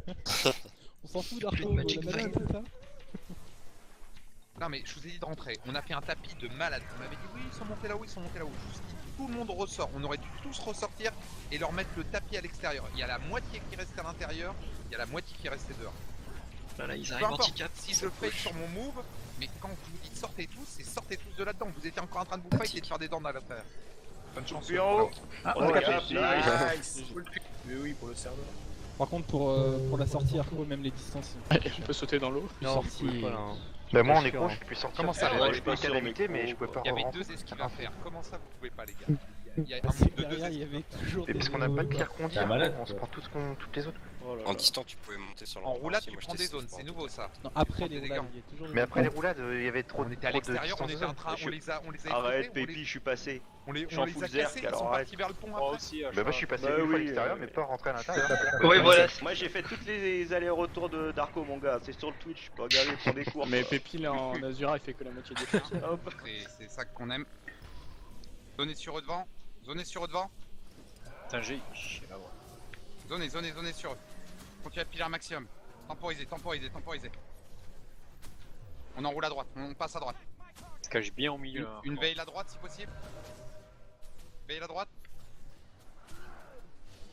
On s'en fout d'Arco, Magic la banane, Fight. c'est ça? Non mais je vous ai dit de rentrer, on a fait un tapis de malade, on m'avait dit oui ils sont montés là-haut, ils sont montés là-haut, juste dit, tout le monde ressort, on aurait dû tous ressortir et leur mettre le tapis à l'extérieur. Il y a la moitié qui restait à l'intérieur, il y a la moitié qui restait dehors. Voilà, ils Peu arrivent importe, handicap. si je le fais sur mon move, mais quand je vous dis sortez tous, c'est sortez tous de là-dedans, vous étiez encore en train de vous fight et de faire des dents à l'intérieur. Bonne chance. Puis en haut. Ah, Oh, on a cap, capté. nice. Nice. Mais oui, pour le serveur. Par contre, pour la sortie Arco, même les distances. Je peux sauter dans l'eau. Non, sorti. pas là. Hein. Bah, moi en Chiant, écho, hein. je peux sortir. Comment ça, Ouais, ouais, je peux pas sûr, calamité, mais mais je peux pas Il y avait rentrer. deux esquives à faire, comment ça vous pouvez pas les gars? Il y a un Parce move que de deux derrière, il y esquives. avait toujours Et parce qu'on a pas de tir qu'on dit, T'es un malade, on se toi. prend toutes les autres. Oh là En là. distance, tu pouvais monter sur le En roulade tu moi, prends j'étais des zones, sur c'est le nouveau ça. Non, après Des les dégâts. roulades, il y a toujours Mais après les roulades, il y avait trop On était à trop de l'extérieur, on distance. était en train, on les a Arrête, effrité, on Pépi, les- je suis passé. on les je suis en a full cassés, zerk, ils alors sont arrête. partis vers le pont Moi après. aussi, Bah, moi je suis passé Bah une fois à oui, l'extérieur, mais pas rentrer à l'intérieur. Oui, voilà. Moi j'ai fait toutes les allers-retours d'Arco, mon gars. C'est sur le Twitch, je peux regarder pour des cours. Mais Pépi là en Azura il fait que la moitié des choses. Hop. C'est ça qu'on aime. Zonez sur eux devant, zonez sur eux devant, Putain, j'ai chier là, ouais. zonez sur eux. Continuez à piler un maximum. Temporisez. On enroule à droite, on passe à droite. Se cache bien au milieu. Une veille à droite si possible. Veille à droite.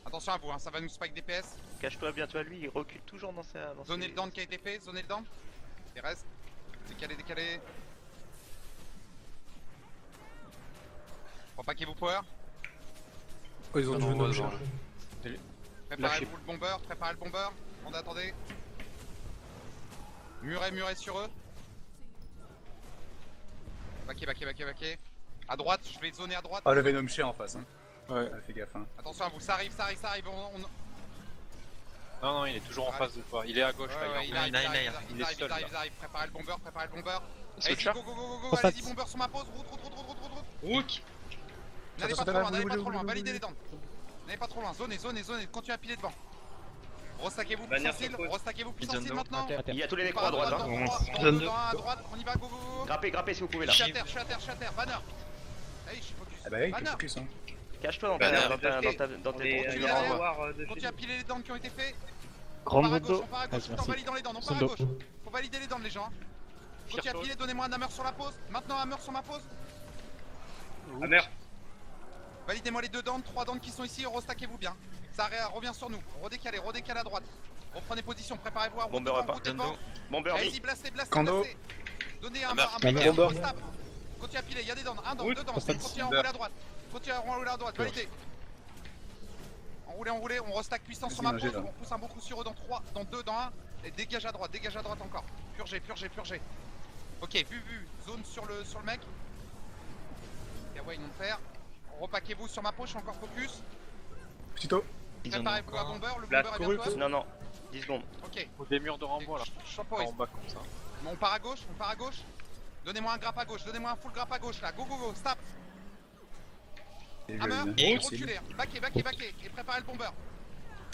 Attention à vous, hein, ça va nous spike des PS. Cache-toi bien, toi, lui, il recule toujours dans sa. Zonez le down qui a été fait, zonez le down. Et reste. Décalé. Repaquez-vous power. Oh, ils ont joué nos chars. Préparez-vous le bomber. Attendez. Murez sur eux. Baquez. À droite, je vais zoner à droite. Ah, le Venom chien en face. Hein. Ouais. Ah, fais gaffe. Hein. Attention à vous, ça arrive. Non, il est toujours en face de toi. Il est à gauche là. Il arrive. arrive. seul, là. Préparez le bomber. Se Allez-y, tire. go. Passe. Allez-y, bomber sur ma pause. Route. N'allez pas trop loin, validez les dents. N'allez pas trop loin, zonez, continuez à piler devant. Restackez-vous puissance cible maintenant. Il y a tous les nécros à droite, hein. À droite, on y va, go. Grappez si vous pouvez là. Je suis à terre, banner. Allez, je suis focus. Ah bah oui, Banner. t'es focus. Hein. Cache-toi dans Banner. tes. Continue à piler les dents qui ont été faits. Grande On part à moto. gauche, tout en validant les dents, on part à Sondo. gauche. Faut valider les dents les gens. Continue à piler, donnez-moi un hammer sur la pause. Maintenant hammer sur ma pause. Hammer. Validez-moi les 2 dents, 3 dents qui sont ici, restackez-vous bien. Ça revient sur nous, redécalez à droite. Reprenez position, préparez-vous à Bomber repart. Bomber Allez-y, mis. blastez. Kando. Donnez un Hammer. Bomber. stab. Continuez à piler, il y a des dents, 1 dent, 2 dents. Passe. Continuez à enrouler à droite. Validez. Enroulez, on restack puissance sur ma Vas-y, pause, là. on pousse un bon coup sur eux dans 3, dans 2, dans 1. Et dégage à droite encore. Purgez. Ok, vu, zone sur le mec. Kawaii non faire. Repaquez-vous sur ma peau, je suis encore focus. Petito. Préparez-vous à bomber, le Blast bomber est bien toi. Non, 10 secondes. Ok, Faut des murs de renvoi là. je temporise. En bas comme ça. Bon, on part à gauche. Donnez-moi un grappe à gauche, donnez-moi un full grappe à gauche là. Go, stop. Hammer, et reculez. Baquez. Et préparez le bomber.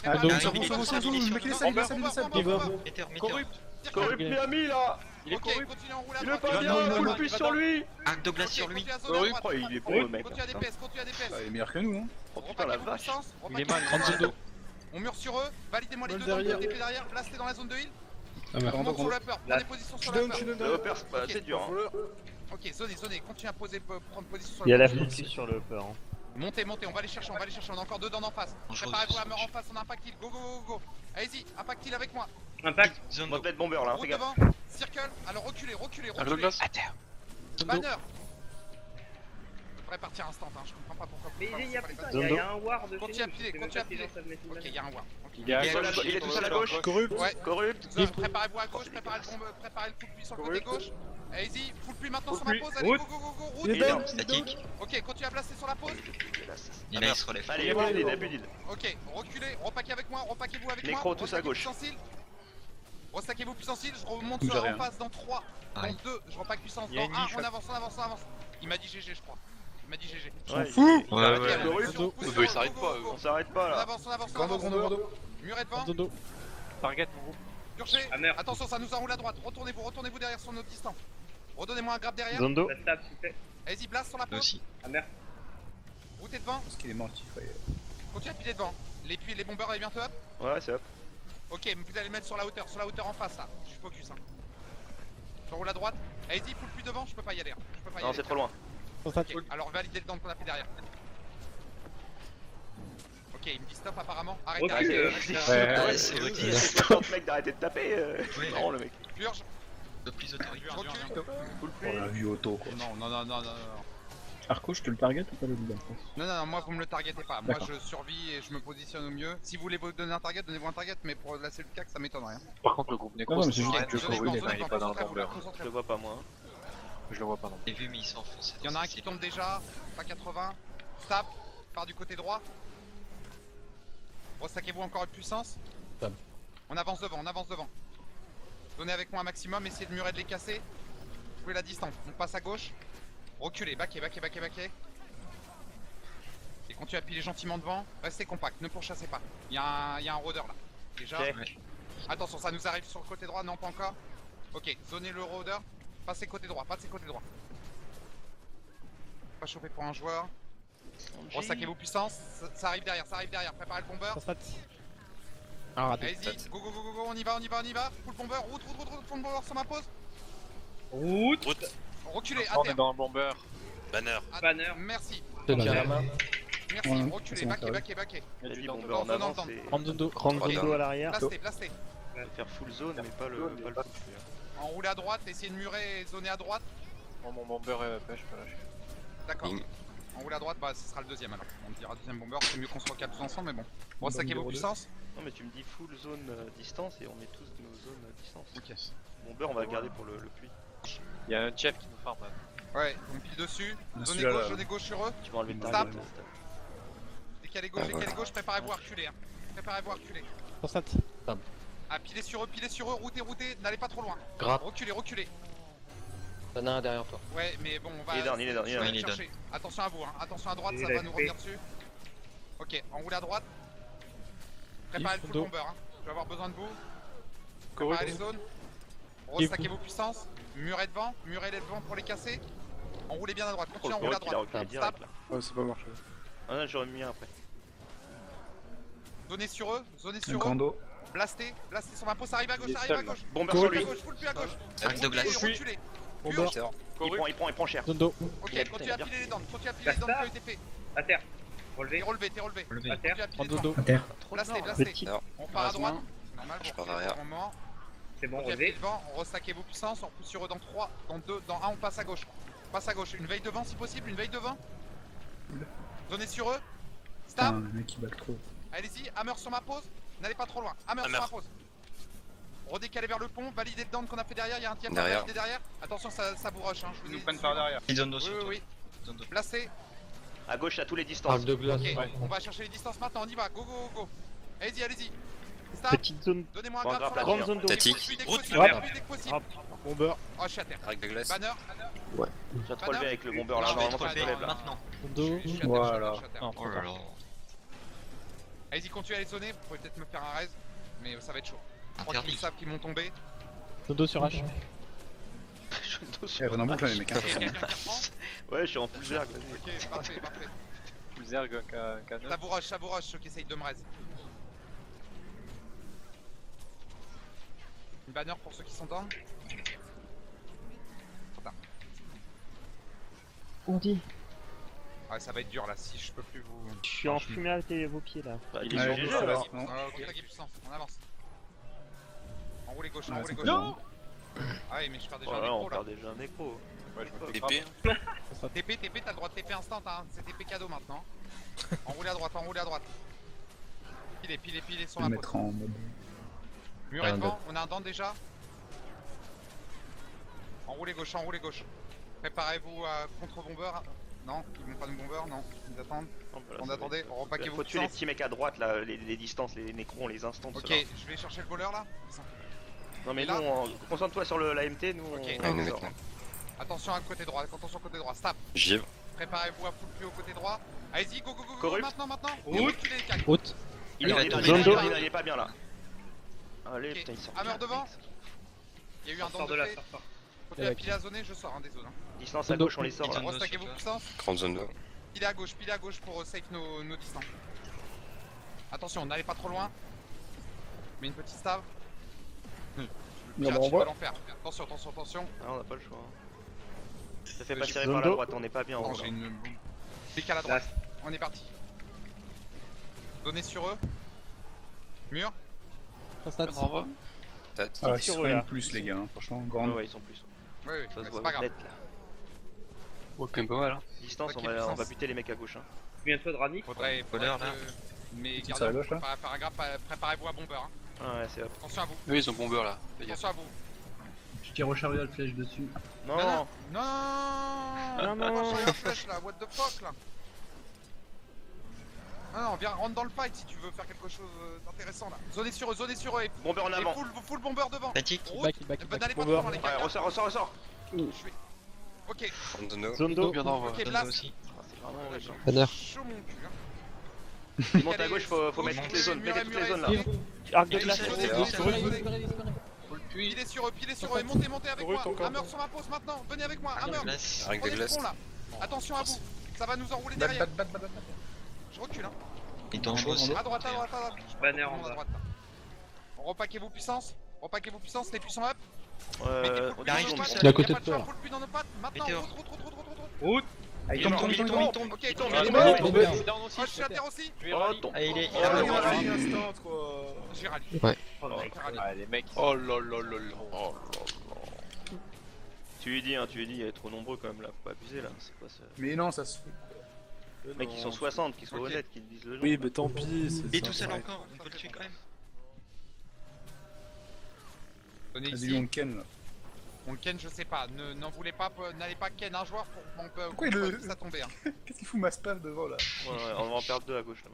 Ah, Préparez donc, le c'est bomber. bon, mec, il essaye. Meter. Corrupt Miami là. Il est Ok, corrupt. continuez à enrouler à Il est droite. pas bien, full puce sur lui. Arc de glace sur lui. Continuez à zoner à droite. Oh, il est bon le mec. Continue à DPS. Ah, il est meilleur que nous. Hein. Oh putain la Repaquez-vous vache. puissance. Il est mal, grande Repaquez-vous. On mure sur eux. Validez-moi les Ball 2 dents qui ont derrière. été fait derrière. Blastez dans la zone de heal. Attends, Monte sur le upper. Prenez position sur le upper. Le upper, c'est dur. Hein. Ok, zonez. Continuez à prendre position sur Il y a le la upper. focus sur le upper. Hein. Montez, on va les chercher. On a encore 2 dents en face. Préparez-vous à meur en face, on a impact heal. Go. Allez-y, impact heal avec moi. Impact. Zone On va peut-être bomber là, Route fais gaffe. devant. Circle. Alors reculez. Arc de glace. Banner. Je devrais partir instant, hein. Je comprends pas pourquoi. Mais il y a pas les putain, passer. il y a un ward de Continue à chez piler, nous. continue à piler. Ça me laisse une Ok, il y a un ward. Ok. Il est à gauche. Il est tous à la gauche. Ouais. Corrupt. Zone, préparez-vous à gauche, préparez le full puits sur le côté gauche. Allez-y, full puits maintenant sur ma pause. Allez, go. Route. Il est down. Statique. Ok, continue à blaster sur la pause. Et là il se relève. Allez, il a plus d'île. Ok, reculez, repaquez avec moi, repaquez-vous avec moi. Nécro, tous à Repaquez gauche. puissance heal. Restaquez-vous puissance heal, je remonte J'ai en rien. face dans 3, dans Pareil. 2, je repack puissance Il y a dans une 1, niche, on avance, on avance, on avance. Il m'a dit GG je crois. Il m'a dit GG. Ouais, Ok, Ouais, allez, ouais. allez, Dodo. pousse sur eux, pousse Dodo, sur ils eux, s'arrêtent go, pas, go, eux. go. On s'arrête pas On là. avance, on avance, on Grando, avance. grando, grando. Muret devant, Dodo. Target, mon groupe. Purcher. Ah merde. Attention, ça nous enroule à droite. Retournez-vous derrière sur notre distance. Redonnez-moi un grab derrière. Zondo. La stab, s'il te plaît. Allez-y, blast sur la Eux pause. aussi. Ah merde. Routez devant. Parce qu'il est mortif, ouais. Continue à piler devant. Les bombeurs, allez bientôt up. Ouais, c'est hop. Ok, mais vous allez le mettre sur la hauteur en face là. Je suis focus. Hein. Je roule à droite. Allez-y, full plus devant. Je peux pas y aller. Hein. Je peux pas y Non, aller. c'est trop loin. Sur ça. Ok, alors validez le down qu'on a fait derrière. Ok, il me dit stop apparemment. Arrêtez, Recule, arrêtez. Ouais, c'est je vrai. dis à 60 mecs d'arrêter de taper. Ouais. Non, le mec. Purge. De plus autorité. Recule. Full On play. l'a vu auto, quoi. Non. Arco, je te le target ou pas le leader? Non, moi vous me le targetez pas. Moi D'accord. je survis et je me positionne au mieux. Si vous voulez vous donner un target, donnez-vous un target, mais pour la cellule CAC ça m'étonne rien. Par contre, le groupe Non, Necro, mais c'est c'est juste rien. que Le je groupe, connais il est pas dans le bomber. Je le vois pas moi. Je le vois pas non. J'ai vu, mais il s'enfonce. Il y en a un qui tombe déjà, pas 80. Stab, part du côté droit. Restaquez-vous encore une puissance. Stab. On avance devant. Donnez avec moi un maximum, essayez de murer de les casser. Jouez la distance, on passe à gauche. Reculez, baquez. Et continuez à piler gentiment devant. Restez compact, ne pourchassez pas. Il y a un rôdeur là. Déjà. Ok. Attention, ça nous arrive sur le côté droit, non pas encore. Ok, zonez le rôdeur. Passez côté droit. Pas chauffer pour un joueur. Restaquez vos puissances, ça arrive derrière, préparez le bomber. Sur ça. Ah, raté. Allez-y, go, on y va. Full bomber, route, full bomber sur ma pause. Route. Reculez, à On est terre. dans le bomber. Banner. Merci, Je te tiens la main. Ouais, reculez, c'est bon, baquez. Il y a du dans bomber le en dos, avant, dans le c'est. Prendre Dodo. Dodo à l'arrière. Blastez. Je vais faire full zone, mais pas le full. Enroulez à droite, essayez de murer et zoner à droite. Bon, mon bomber pêche, pas lâché. D'accord. Enroulez à droite, bah ce sera le deuxième alors. On dira deuxième bomber, c'est mieux qu'on soit 4 tous ensemble, mais bon. Restaquez vos puissances. Non, mais tu me dis full zone distance et on met tous nos zones distance. Ok. Bomber, on va le garder pour le puits. Il y a un chef qui nous farm là. Ouais, on pile dessus. Celui-là, là. Zonnez gauche sur eux. Tu vas enlever le Stab. target. Décalez gauche, préparez-vous à reculer. Sur ça. Ah, pilez sur eux, routez, n'allez pas trop loin. Gratte. Reculez. T'en as un derrière toi. Ouais, mais bon, on va. Il est down, il est down, je il est vais down. aller Il est chercher. Attention à vous, hein. Attention à droite, Il ça a va nous fait. revenir dessus. Ok, enroulez à droite. Préparez le full dos. bomber, hein. Je vais avoir besoin de vous. Préparez les zones. Restaquez vos puissances. Murez devant pour les casser. Enroulez bien à droite, continuez à enrouler à Il a reculé droite. direct là. Ouais, c'est pas marché. Ah non, j'aurais mis un après. Zonnez sur eux. Grando. Blastez sur ma peau, ça arrive à gauche, Il est seul, là. Bomber sur lui. full plus à gauche. Arc de glace. Reculez. Bomber. Purge. Il prend cher. Dodo. Ok, Il a- continue il a à bien piler les dents, qui Basta. a été fait. À terre. Relevé. T'es relevé. À Continue terre. à piler Prendre devant. Dodo. À terre. Blastez. On part à droite. Normal, Je vous pars reculez derrière. pour un moment. C'est bon, Continuez à piler relevé. devant, on restaquez vos puissances, on pousse sur eux dans 3, dans 2, dans 1, on passe à gauche. Une veille devant si possible, Donnez sur eux. Putain, Stab. le mec qui back trop. Allez-y, hammer sur ma pause. N'allez pas trop loin. Hammer sur ma pause. Redécalez vers le pont, validez le down qu'on a fait derrière, il y a un tiers Derrière. validé derrière. Attention, ça vous rush, hein. Je vous ai dit. par derrière. Il donne dessus. Oui. Zone de- Placez. À gauche, à tous les distances. Arc de glace. Ok, Ouais. on va chercher les distances maintenant, on y va. Go. Allez-y. Stab. Petite zone. Donnez-moi un Bon, grab grave, sur la grande gauche. zone de Tatique. Dès que Route. possible, Merde. dès que possible. Bomber. Oh, je suis à terre. Arc de glace. Banner. Tu vas te relever avec le bomber là, Non, mais normalement trop ça se bien. relève là. Maintenant. Dodo. Je suis à terre, Voilà. je suis à terre. Non, Oh là là. Allez-y, continuez à les zoner, vous pouvez peut-être me faire un raise, mais ça va être chaud. Je crois qu'ils Interdit. savent qu'ils m'ont tombé. Dodo sur H. Eh, Renan boucle, les mecs. Hein. Ok, quelqu'un qui reprend. Ouais, je suis en full zerg. Ok, parfait. Full Zerg, K9. Ça vous rush, ceux qui essayent de me raise. Une banner pour ceux qui sont down. Trop tard. Ouais, ça va être dur là, si je peux plus vous... Je suis en fumée à vos pieds là. Bah, il est Ouais, sur je GG sais, là. là. Non. Ok, puissance, on avance. Enroulez gauche, Ouais, c'est pas Non. bon. Ah oui, mais je perds déjà Voilà, un on écro là. perd déjà un nécro. Ouais, je me fais TP. TP, t'as le droit de TP instant, hein. C'est TP cadeau maintenant. Enroulez à droite. Pilez sur Le la mettre pote. en mode. Muret devant, on a un dent déjà. Enroulez gauche. Préparez-vous à contre-bomber. Non, ils vont pas nous bomber, non. Ils attendent. On attendait, repaquez vos Faut tuer les puissances. petits mecs à droite là, les distances, les nécrons, les instants. Ok, ceux-là. je vais chercher le voleur là. Non mais Et là nous, concentre-toi sur l'AMT, nous Ok. on nous sort. maintenant. Attention à côté droit, attention côté droit, stop. J'y vais. Préparez-vous à full plus au côté droit. Allez-y, go go go go, Corrupt. maintenant. Et Route. reculez les cacs. Haute. Il Allez, est pas bien là. Allez, Ok. putain, il sort. Hammer devant. Il y a eu un Sors dent de de là, fait. sors. Continuez à piler à zoner, je sors des zones. Distance à gauche, on les sort là. Zone deux, Restackez-vous super. puissance. Grande zone 2. Pilez à gauche pour safe nos distances. Attention, n'allez pas trop loin. Mets une petite stave. Non, Pirate, bah, on tu voit. vas l'enfer. Attention. Ah, on a pas le choix. Ça fait pas J'ai tirer zone par la deux. droite, on est pas bien. Attends, on- j'ai une... Décale à droite. On est parti. Donnez sur eux. Mur. Constate. Renvoie. Tête. Ah, ils Sur sont eux, là. même plus, les gars, hein. franchement, grande. Ouais, ils sont plus. Oui, Ça se c'est voit pas grave. net là. Ouais, quand même pas mal. Hein. Distance, Ok, on va puissance. buter les mecs à gauche. Hein. Souviens-toi de Rannik. Faudrait Voleur, que... là. Mais C'est à gauche, là. préparez-vous à bomber. Hein. Ah ouais, c'est hop. Attention à vous. Eux, ils ont bombeur là. Fais gaffe. Attention à vous. Je tire au chariot de flèche dessus. Non, Non. Non, non. Pourquoi j'ai un flash là? What the fuck là? Non, viens, rentre dans le fight si tu veux faire quelque chose d'intéressant là. Zonez sur eux et Bomber en avant. full bomber devant. Statique. Route. Back, back, back. N'allez pas trop loin les Ouais, gars. ressort. Ok, Grande zone 2. Zone d'eau. Bien d'envoi. ok, Zone blast. deux aussi. Ah, c'est vraiment horrible. Banner. Chaud mon cul. Hein. Il monte à gauche, faut mettre toutes les zones, mettez toutes les zones là. Arc de Allez, glace. ça, Zonez, c'est zonez, bon. zonez. Pilez sur eux et montez avec moi. encore. Hammer sur ma pause maintenant. Venez avec moi, Hammer. Place. Arc de Prenez le glace. front là. Attention à vous. Ça va nous enrouler Bat, derrière. bat. Je recule hein. Et dans chose. À droite. Banner en bas. À droite, là. Repaquez-vous puissance, les puissants up. Ouais, Mettez on full il arrive plus dans nos tout pattes. seul. Il est à côté Y a pas de toi, chat, full plus dans nos pattes. Maintenant, Mettez route. Route. Il tombe. Ok, Il continue. tombe. Ok, Il tombe. Down Oh, je suis à terre aussi. Oh, tombe. Ah, il est. Oh, Ah, non, ouais, non, ouais. non. instant quoi. J'ai rallye. Oh, non. Ah, les mecs. Oh là là là là. Tu lui dis, il est trop nombreux quand même là, faut pas abuser là. C'est pas ça. Mais non, ça se fait. Les mecs ils sont 60, qu'ils soient Ok. honnêtes, qu'ils disent le jeu. Oui, mais tant pis. Il est ça, tout seul ouais. encore. On peut le tuer quand même. Donnez Vas-y, ici. on ken là. On le ken, je sais pas. N'en voulez pas, n'allez pas ken un joueur pour Pourquoi il ça tomber. Hein. Qu'est-ce qu'il fout ma spam devant là? Ouais, on va en perdre 2 à gauche là.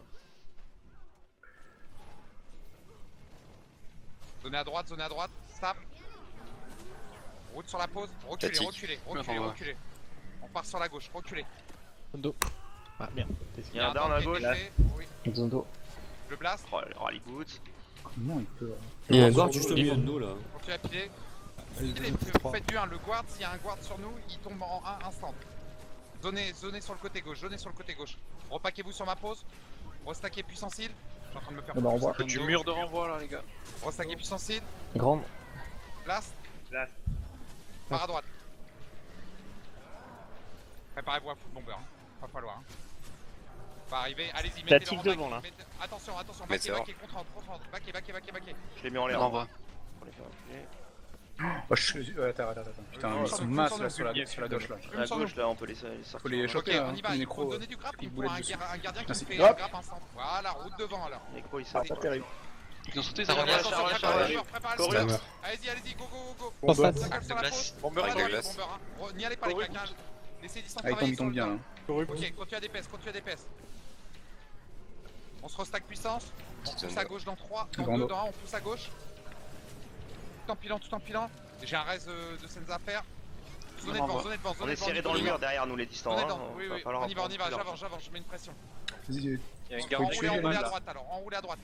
Zone à droite, stop. Route sur la pause, Tactique. reculez. On part sur la gauche, reculez. Zone d'eau. Ah merde. Il y a un down à gauche. Oui. Zone d'eau. Le blast, Oh, le rally boots. Comment il peut? Il y a un guard juste au milieu de nous là. continue à piler. Allez, Faites du 1, le guard, s'il y a un guard sur nous, il tombe en 1 instant. Zonez sur le côté gauche, Repaquez-vous sur ma pause. Restackez puissance heal. Je suis en train de me faire Bah, on voit. Du mur de renvoi là, les gars. Restackez puissance heal. Grande. Blast. Blast. Par à droite. Préparez-vous à full bomber. Hein. Va falloir. Hein. Va arriver. Allez-y, mettez Statique le rank, devant, là. Attention. Mettez Backez, contre-rentre. Backez. Je l'ai mis en l'air. Renvoi. Pour les faire reculer. Oh, je suis. Attends. Putain, Non, ils sans sont nous, masses sans là nous. sur la gauche là. À gauche là, on peut les sortir. Faut les Ok, choper, on hein. y va. Les Il nécros, faut donner du grab. Il faut boulettes un dessus. gardien qui Ah, me c'est fait grave. grab instant. Voilà, route devant alors. Nécro, il Ah, sort. pas terrible. Ils ont sauté, Ça ça revient, revient. ça revient, Préparez Correct. le Allez-y, go. Constate. Ça colle Arc sur de la glace. pause. Bomber Allez, Arc de allez, glace. bomber, hein. N'y allez pas les cacs. Laissez les distants Ah, il travailler tombe sur bien le là. Ok, continue à DPS. On se restack puissance. On Petite pousse zone à deux. gauche dans 3, dans Grand 2, dos. dans 1, on pousse à gauche. Tout en pilant. J'ai un res de scènes à faire. Zone devant. On est serré dans le mur derrière nous les distants. Hein. Oui, Va falloir on y va, prendre j'avance, je mets une pression. Vas-y, Il y a une Faut garde le tuer, Enroulez à là. droite alors, enroulez à droite.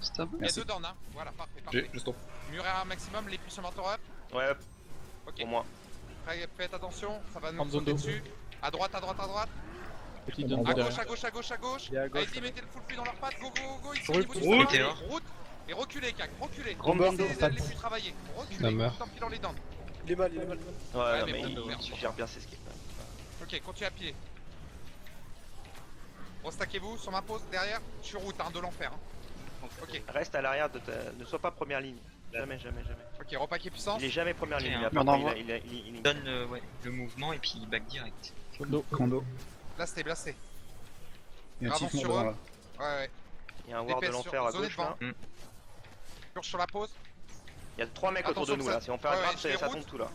Stop. Il y a Merci. 2 down, hein. Voilà, parfait. je stoppe. Mur à un maximum, les puissants mentor up. Ouais, Ok, pour moi. faites attention, ça va nous En zone sauter d'eau. dessus. À droite. Petite zone À d'eau À derrière. gauche. Il est à gauche. Allez-y, mettez le full plus dans leurs pattes. Go. Ils sont au Route. niveau du Route. terrain. Route. Et reculez, cac, reculez. Grande Laissez bande les de ailes les pattes. plus travailler. Reculez, Hammer. tout en pilant les dents. Il est mal. Ouais, mais mais bon, il gère bien ses skills. Ok, continue à piler. Restackez-vous sur ma pause derrière. Je suis route, de l'enfer. Hein. Ok, Reste à l'arrière, ne sois pas première ligne. Jamais. ok, repaquez puissance. Il est jamais première ligne. Ok, Il hein. a pas Merde, envoie. il Donne le mouvement et puis il back direct. Zone d'eau. Crando. Blasté. Il y a un Avance tif sur mort eux. devant là. Ouais. Il y a un ward de DPS l'enfer à sur- gauche là. zonez Purge sur la pause. Il y a 3 mecs autour de Attention nous que là. ça- Si on fait un ouais, grab, je les ça route. tombe tout là.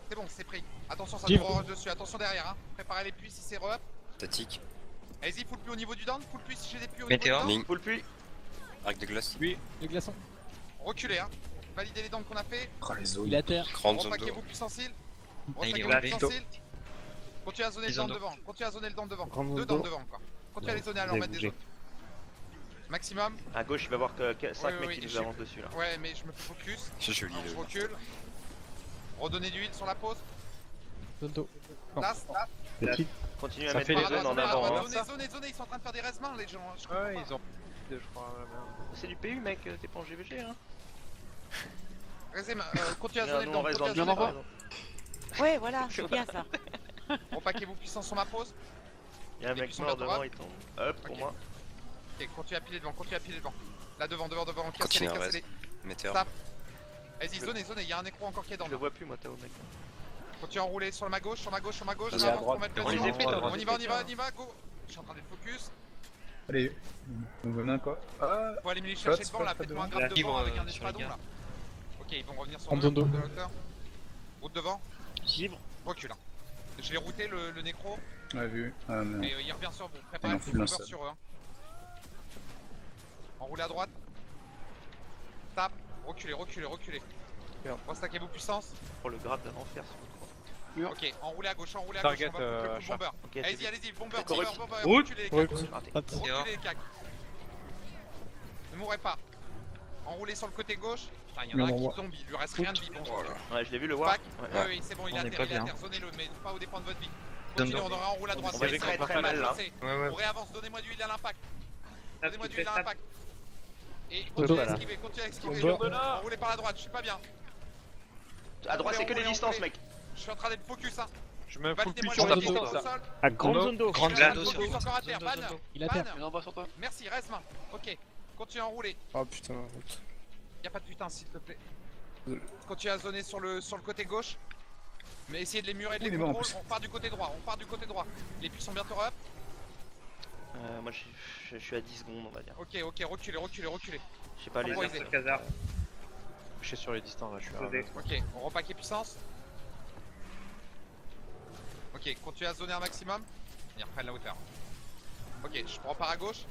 C'est bon, c'est pris. Attention, ça Givre. nous rush dessus. Attention derrière. Hein. Préparez les puits si c'est re-up. Statique. Allez-y, full plus au niveau du down. Full plus si j'ai des puits au Météore. niveau du down. Ligne. Full puits. Arc de glace. Les glaçons. Reculez, hein. validez les dents qu'on a fait. Oh, les zones. Il est à terre. Grande zone Repaquez-vous d'eau. puissance heal. il est Restaquez-vous relevé. puissance heal. Continuez à zoner le dent Zondo. devant. Continuez à zoner le dent devant. Grande Deux zone dents devant encore. Continuez à les zoner à leur mettre des zones. Maximum. À gauche, il va y avoir que 5 oui, mecs oui, qui nous j'ai- avancent dessus là. Ouais, mais je me focus. C'est joli Je le. recule. Redonnez du heal sur la pause. Zonto. Last. Continue à Ça mettre fait les les zones en zones avant. avant, Hein. Zonez, ils sont en train de faire des resmains les gens. Je comprends Ouais, pas. ils ont. Je crois. C'est du PU, mec, t'es pas en GVG hein. Résem, continuez à Regarde, zoner le nous, dent. on reste dans Continuez le à zoner jeu, le dent. Ouais, voilà, c'est bien ça. Repaquez-vous puissance sur ma pause. Il y a un Les mec puissants mort latéral. devant, il tombe. Hop, pour Ok. moi. Ok, continuez à piler devant, continuez à piler devant. Là devant, cassez-les, Continue à cassez-les. Météor. Stop. Vas-y, zonez, il y a un écro encore qui est dans Je le. le vois plus, moi, Tao, mec. Continuez à enrouler sur ma gauche, Vas-y, j'avance à pour mettre On les pression. épées, t'as le droit On de y va, go. Je suis en train d'être focus. Allez, on venez quoi. Ah, Faut aller me les chercher Shots, devant là, pas faites-moi un devant. grab Libre, devant avec un sur les espadon gars. là. Ok, ils vont revenir sur En le zone d'eau. de la hauteur. Route devant, Libre. recule. Je l'ai routé le nécro, ouais, vu. Ah, merde. et il revient sur vous. Il Préparez en le fout full un cover seul. sur eux. Enroulez à droite. Tape, reculez. Restaquez-vous puissance. Pour le grab d'enfer, s'il vous plaît. Ok, enroulez à gauche, Target, on va couper le chat. bomber. Ok, c'est Allez-y, vite. bomber, Correct. Route. reculez les Ouais, cacs. Raté. Raté. Reculez les cacs. Ne mourrez pas. Enroulez sur le côté gauche. Putain, il y en a un Mais on qui voit. tombe, il lui reste rien de vie. Bon, Ouais, je l'ai vu le war. Pack. Ouais. Oui, c'est bon, il est On à est terre, pas il est à bien. terre. Zonnez-le, mais pas au dépend de votre vie. Donne Continuez, donc. on aura enroulé à droite. On va très mal là. Ouais. On réavance, donnez-moi du heal à l'impact. Donnez-moi du heal à l'impact. Et Dodo. continuez à esquiver, Bomber. Enroulez par la droite, je suis pas bien. À droite, c'est que les Enroulez, distances, enroulez. mec. Je suis en train d'être focus, hein. Je me fous plus Validez-moi sur le la distance piste au là. sol. À grande zone d'eau. Grande Je suis en zone train de d'eau. focus encore à terre, Zone d'eau, ban. zone d'eau. Il est à Ban. terre. Il en bas sur toi. Merci, reste main. Ok, continue à enrouler. Oh putain. Y'a pas de putain, s'il te plaît. Continue à zoner sur le côté gauche. Mais essayez de les murer, de Il les est mort, en contrôler. plus. On part du côté droit, Les puits sont bientôt up. Moi, je suis à 10 secondes, on va dire. Ok, reculez. Je sais pas, les Temporisez. Casar. Je suis sur les distances là, je suis à Posé. Ok, on repaquet puissance. Ok, continue à zoner un maximum. Ils reprennent la hauteur. Ok, je repars à gauche.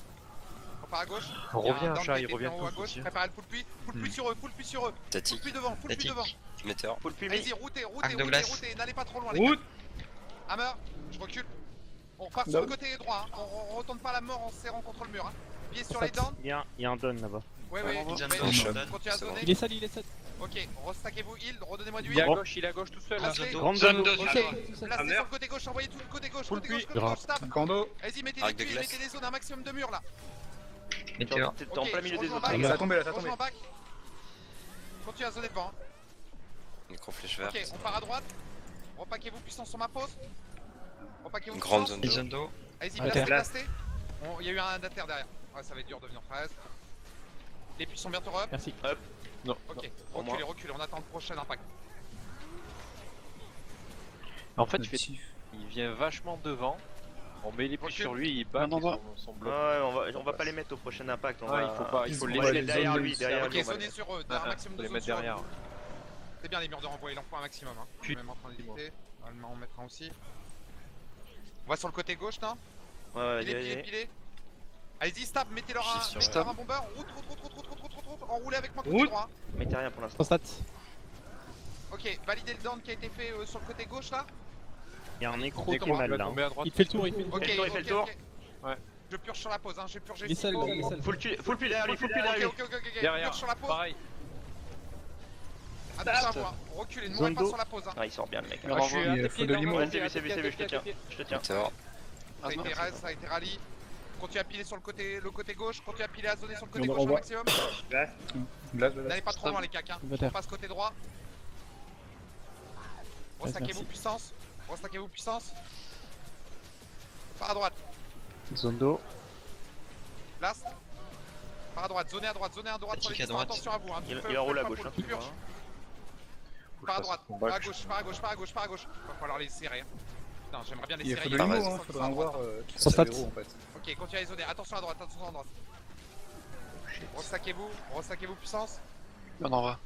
On Il y a revient, un down chat, qui ils a été reviennent fait en haut à tous gauche. aussi. Préparez le full puits. Full puits sur eux, full Statique. puits devant, Statique. Météor. Full puits, Vas-y, routez, Arc de glace. n'allez pas trop loin les Route. gars. Hammer, je recule. On part sur le côté droit, hein. On retourne pas la mort en se serrant contre le mur. Hein. Pieds sur les dents. Il y a un don là-bas. Ouais, Zone ouais. d'eau, shot. donne. Continuez à C'est bon. zoner. Il est sale, il est sale. Ok, restaquez-vous heal, redonnez-moi du Il est à heal. gauche, tout seul là. Placez. Zone d'eau. Grande Zone zone d'eau. Ok, Ok, tout seul. placez Hammer. sur le côté gauche, envoyez tout le côté gauche, Full côté gauche, puits. stop. Kando. Vas-y, mettez Arc des de tuiles, glace. mettez des zones, un maximum de murs là. Météor. T'es en plein milieu des autres. back. Ça a tombé là, ça a Rejoins tombé. en back. Continue à zoner devant. Micro flèche verte. Ok, on part à droite. Repaquez-vous puissance sur ma pause. Repaquez-vous Une grande puissance. zone d'eau. Zone d'eau. Allez-y, Ok. placez. Il y a eu un inter derrière. Ouais, ça va être dur de venir fraise. Les puits sont bientôt up. Merci. Non. Ok, Pour moi. reculez, on attend le prochain impact. En fait, il vient vachement devant. On met les puits Recule. sur lui, il bat son bloc. Ouais, on va pas les mettre au prochain impact. Ouais, il faut on les va laisser les derrière lui, derrière Ok, lui. on va zonez les- sur eux, un maximum Faut de les zones mettre sur eux. derrière. C'est bien les murs de renvoi, il en faut un maximum. Hein. Je suis Puis- même en train d'hésiter. On va en mettre un aussi. On va sur le côté gauche, non? Ouais, Pilez. Allez-y, stab, mettez-leur Je suis un bomber. Route. Enroulez avec moi côté Route. droit. Mettez rien pour l'instant. Constat. Ok, validez le down qui a été fait sur le côté gauche là. Il y a un écro Côté qui est droit, mal il va là. tomber à droite. Il fait le tour, il fait le tour. Ok, Il fait le tour. ok. Je purge sur la pause, hein. J'ai purgé Il est ce seul, qu'il faut. il est seul. Full puits derrière lui, full puits derrière lui. Ok. Derrière, Purge sur la pause. pareil. Attention à vous, hein. Reculez, ne mourrez pas Zondo. sur la pause. Hein. Ah, il sort bien le mec. Ah, je suis à Il tes faut pieds, de non, l'humour. Ouais, non, c'est vu, à tes je pieds, te tiens. Je te tiens. Météor. Ça a été rallye. Continue à piler sur le côté gauche. Continue à piler à zoner sur le côté On gauche au renvoie. maximum. Glace. N'allez pas trop loin les cacs. Hein. Il va On terre. passe côté droit. Restaquez-vous merci. puissance. Par à droite. Zone d'eau. Last. Par à droite, zonez à droite sur les Statique à distants, droite. attention à vous. Hein. Il enroule à gauche. Hein. Purge. Par à droite, par à gauche. Va falloir les serrer. Hein. Putain, j'aimerais bien les Il serrer. faut de Par l'humour, raison. hein. Faudra en voir qui Sans sont stat. héros en fait. Ok, continuez à les zoner. Attention à droite. Restaquez-vous puissance. On en va.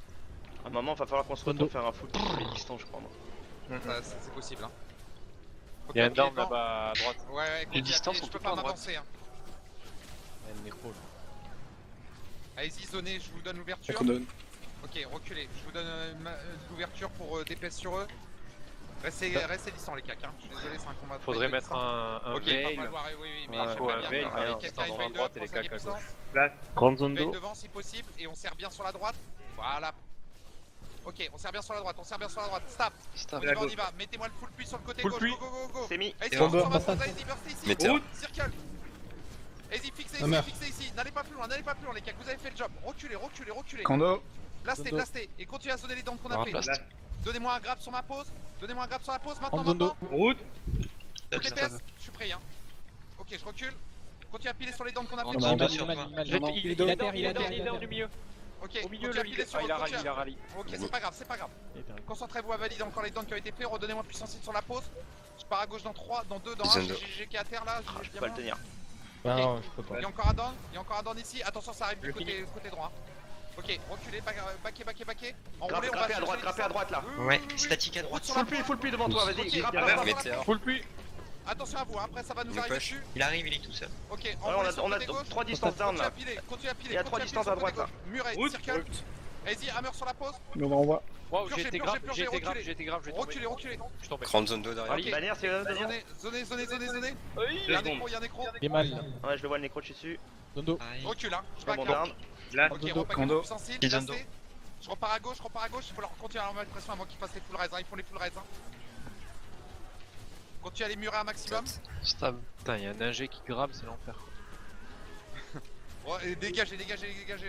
À un moment, va falloir qu'on se retourne faire un full puits sur les distances, je crois. Moi. C'est possible. Hein. Ok, Il y a un ok, down devant. là-bas à droite. Ouais, Les distances je sont peux tout le pas temps à droite. m'avancer. Hein. Il y a le nécro là. Allez-y, zonez, je vous donne l'ouverture. Qu'on donne. Ok, reculez. Je vous donne l'ouverture pour DPS sur eux. Restez distants les cacs, hein. Je suis désolé, c'est un combat. Faudrait mettre un Ok, veil. pas voir, oui, mais Ouais, j'aimerais un bien veil, voir qui quelqu'un sont veille à droite et les prends sa cacs à gauche. puissance. Grande zone Veille d'eau. devant si possible et on serre bien sur la droite. Voilà. Ok, on serre bien sur la droite, on serre bien sur la droite. Stop. On y va. Mettez-moi le full push sur le côté Full gauche. push. Go. C'est mis. Allez, Bomber, sur ma passage. pause, allez-y, burstez ici. Météor. Circle. Allez-y, fixez Hammer. ici. N'allez pas plus loin, les cacs. Vous avez fait le job. Reculez. Kando. Blastez. Et continuez à zoner les dents qu'on a fait. Blast. Donnez-moi un grab sur ma pause. Maintenant. Andondo. Route. Toutes les PS, je suis prêt, hein. Ok, je recule. Continue à piler sur les dents qu'on a fait. Andondo. Mal, sur mal, toi. mal. Il est terre, il est terre. du milieu. Ok, Au milieu, continue le à piler milieu. sur Ah, il a continue à- rallye. Ok, c'est pas grave. Concentrez-vous à valider encore les dents qui ont été faits. Redonnez-moi puissance sur la pause. Je pars à gauche dans 3, dans 2, dans 1. Zone J'ai GG qui est à terre là. Je peux pas le tenir. Non, je peux pas. Il y a encore un down. Ici. Attention, ça arrive du côté droit. Ok, reculez, baquez. Enroulez, on va Grappez à droite là. Ouais, statique à droite. Full push devant toi, vas-y. Ok, Grappe après, à droite. Météor. Full puits. Attention à vous, hein. Après ça va nous Nous arriver push. dessus. Il arrive, il est tout seul. Ok, Ouais, enroulez sur on le a côté gauche. 3 distances down là. Continue à piler. Il y a 3 distances à droite là. Muret, Route. circle. Allez-y, hammer sur la pause. Mais on va renvoyer. Waouh, Purgez, j'ai été purgez, grave, purgez, j'ai été grave, je vais tomber. Reculez. Je suis tombé. Grande zone d'eau derrière. Ok. Bannière, c'est Zonez. Il y a un nécro. Il est mal. Ouais, je le vois le nécro dessus. Dondo. Pareil. Je recule, hein. Je Je mon back, hein. down. Blast. Ok, Dondo. repack Kando. le puissance Ils ont placé. Je repars à gauche. Il faut leur continuer à leur mettre pression avant qu'ils fassent les full res. Ils font les full res. Continue à les murer un maximum. Stable. Putain, il y a un ingé qui grave, c'est l'enfer. Et dégagez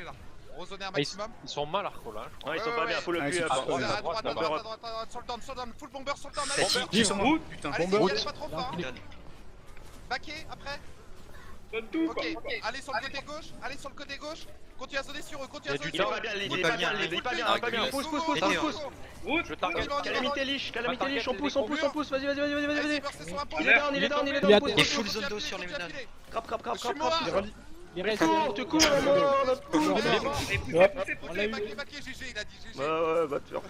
là. Rezonner un maximum. Ils sont mal arco là. Ouais, ils sont pas bien, faut le Ah, ils plus. sont pas bien. À droite, Bomber. sur le down, full bomber sur le down. Statique. Allez, Ils sont en route. Putain, allez, bomber. y allez pas trop fort. Il est- Hein. Baquez après. Donne tout. Ok, allez sur le côté gauche. Continue à zoner sur eux. Il est pas bien, il est pas bien. Pousse. Route. Je target. Calamité liche, on pousse. Vas-y. Vas-y, burstez sur la pause. Il est down, Il est pousse. Et full zone d'eau sur les dames. Grappe. Je suis mort. Il reste. Te cours, Ok, baquez, GG, il a dit GG. Ouais, va te faire.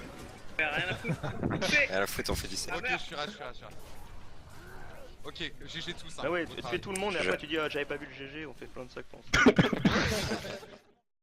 Rien à foutre. Et à la foot, on fait 17. Ok, je suis là. Ok, GG tous. Ah ouais, tu fais tout le monde et après tu dis j'avais pas vu le GG, on fait plein de sacs.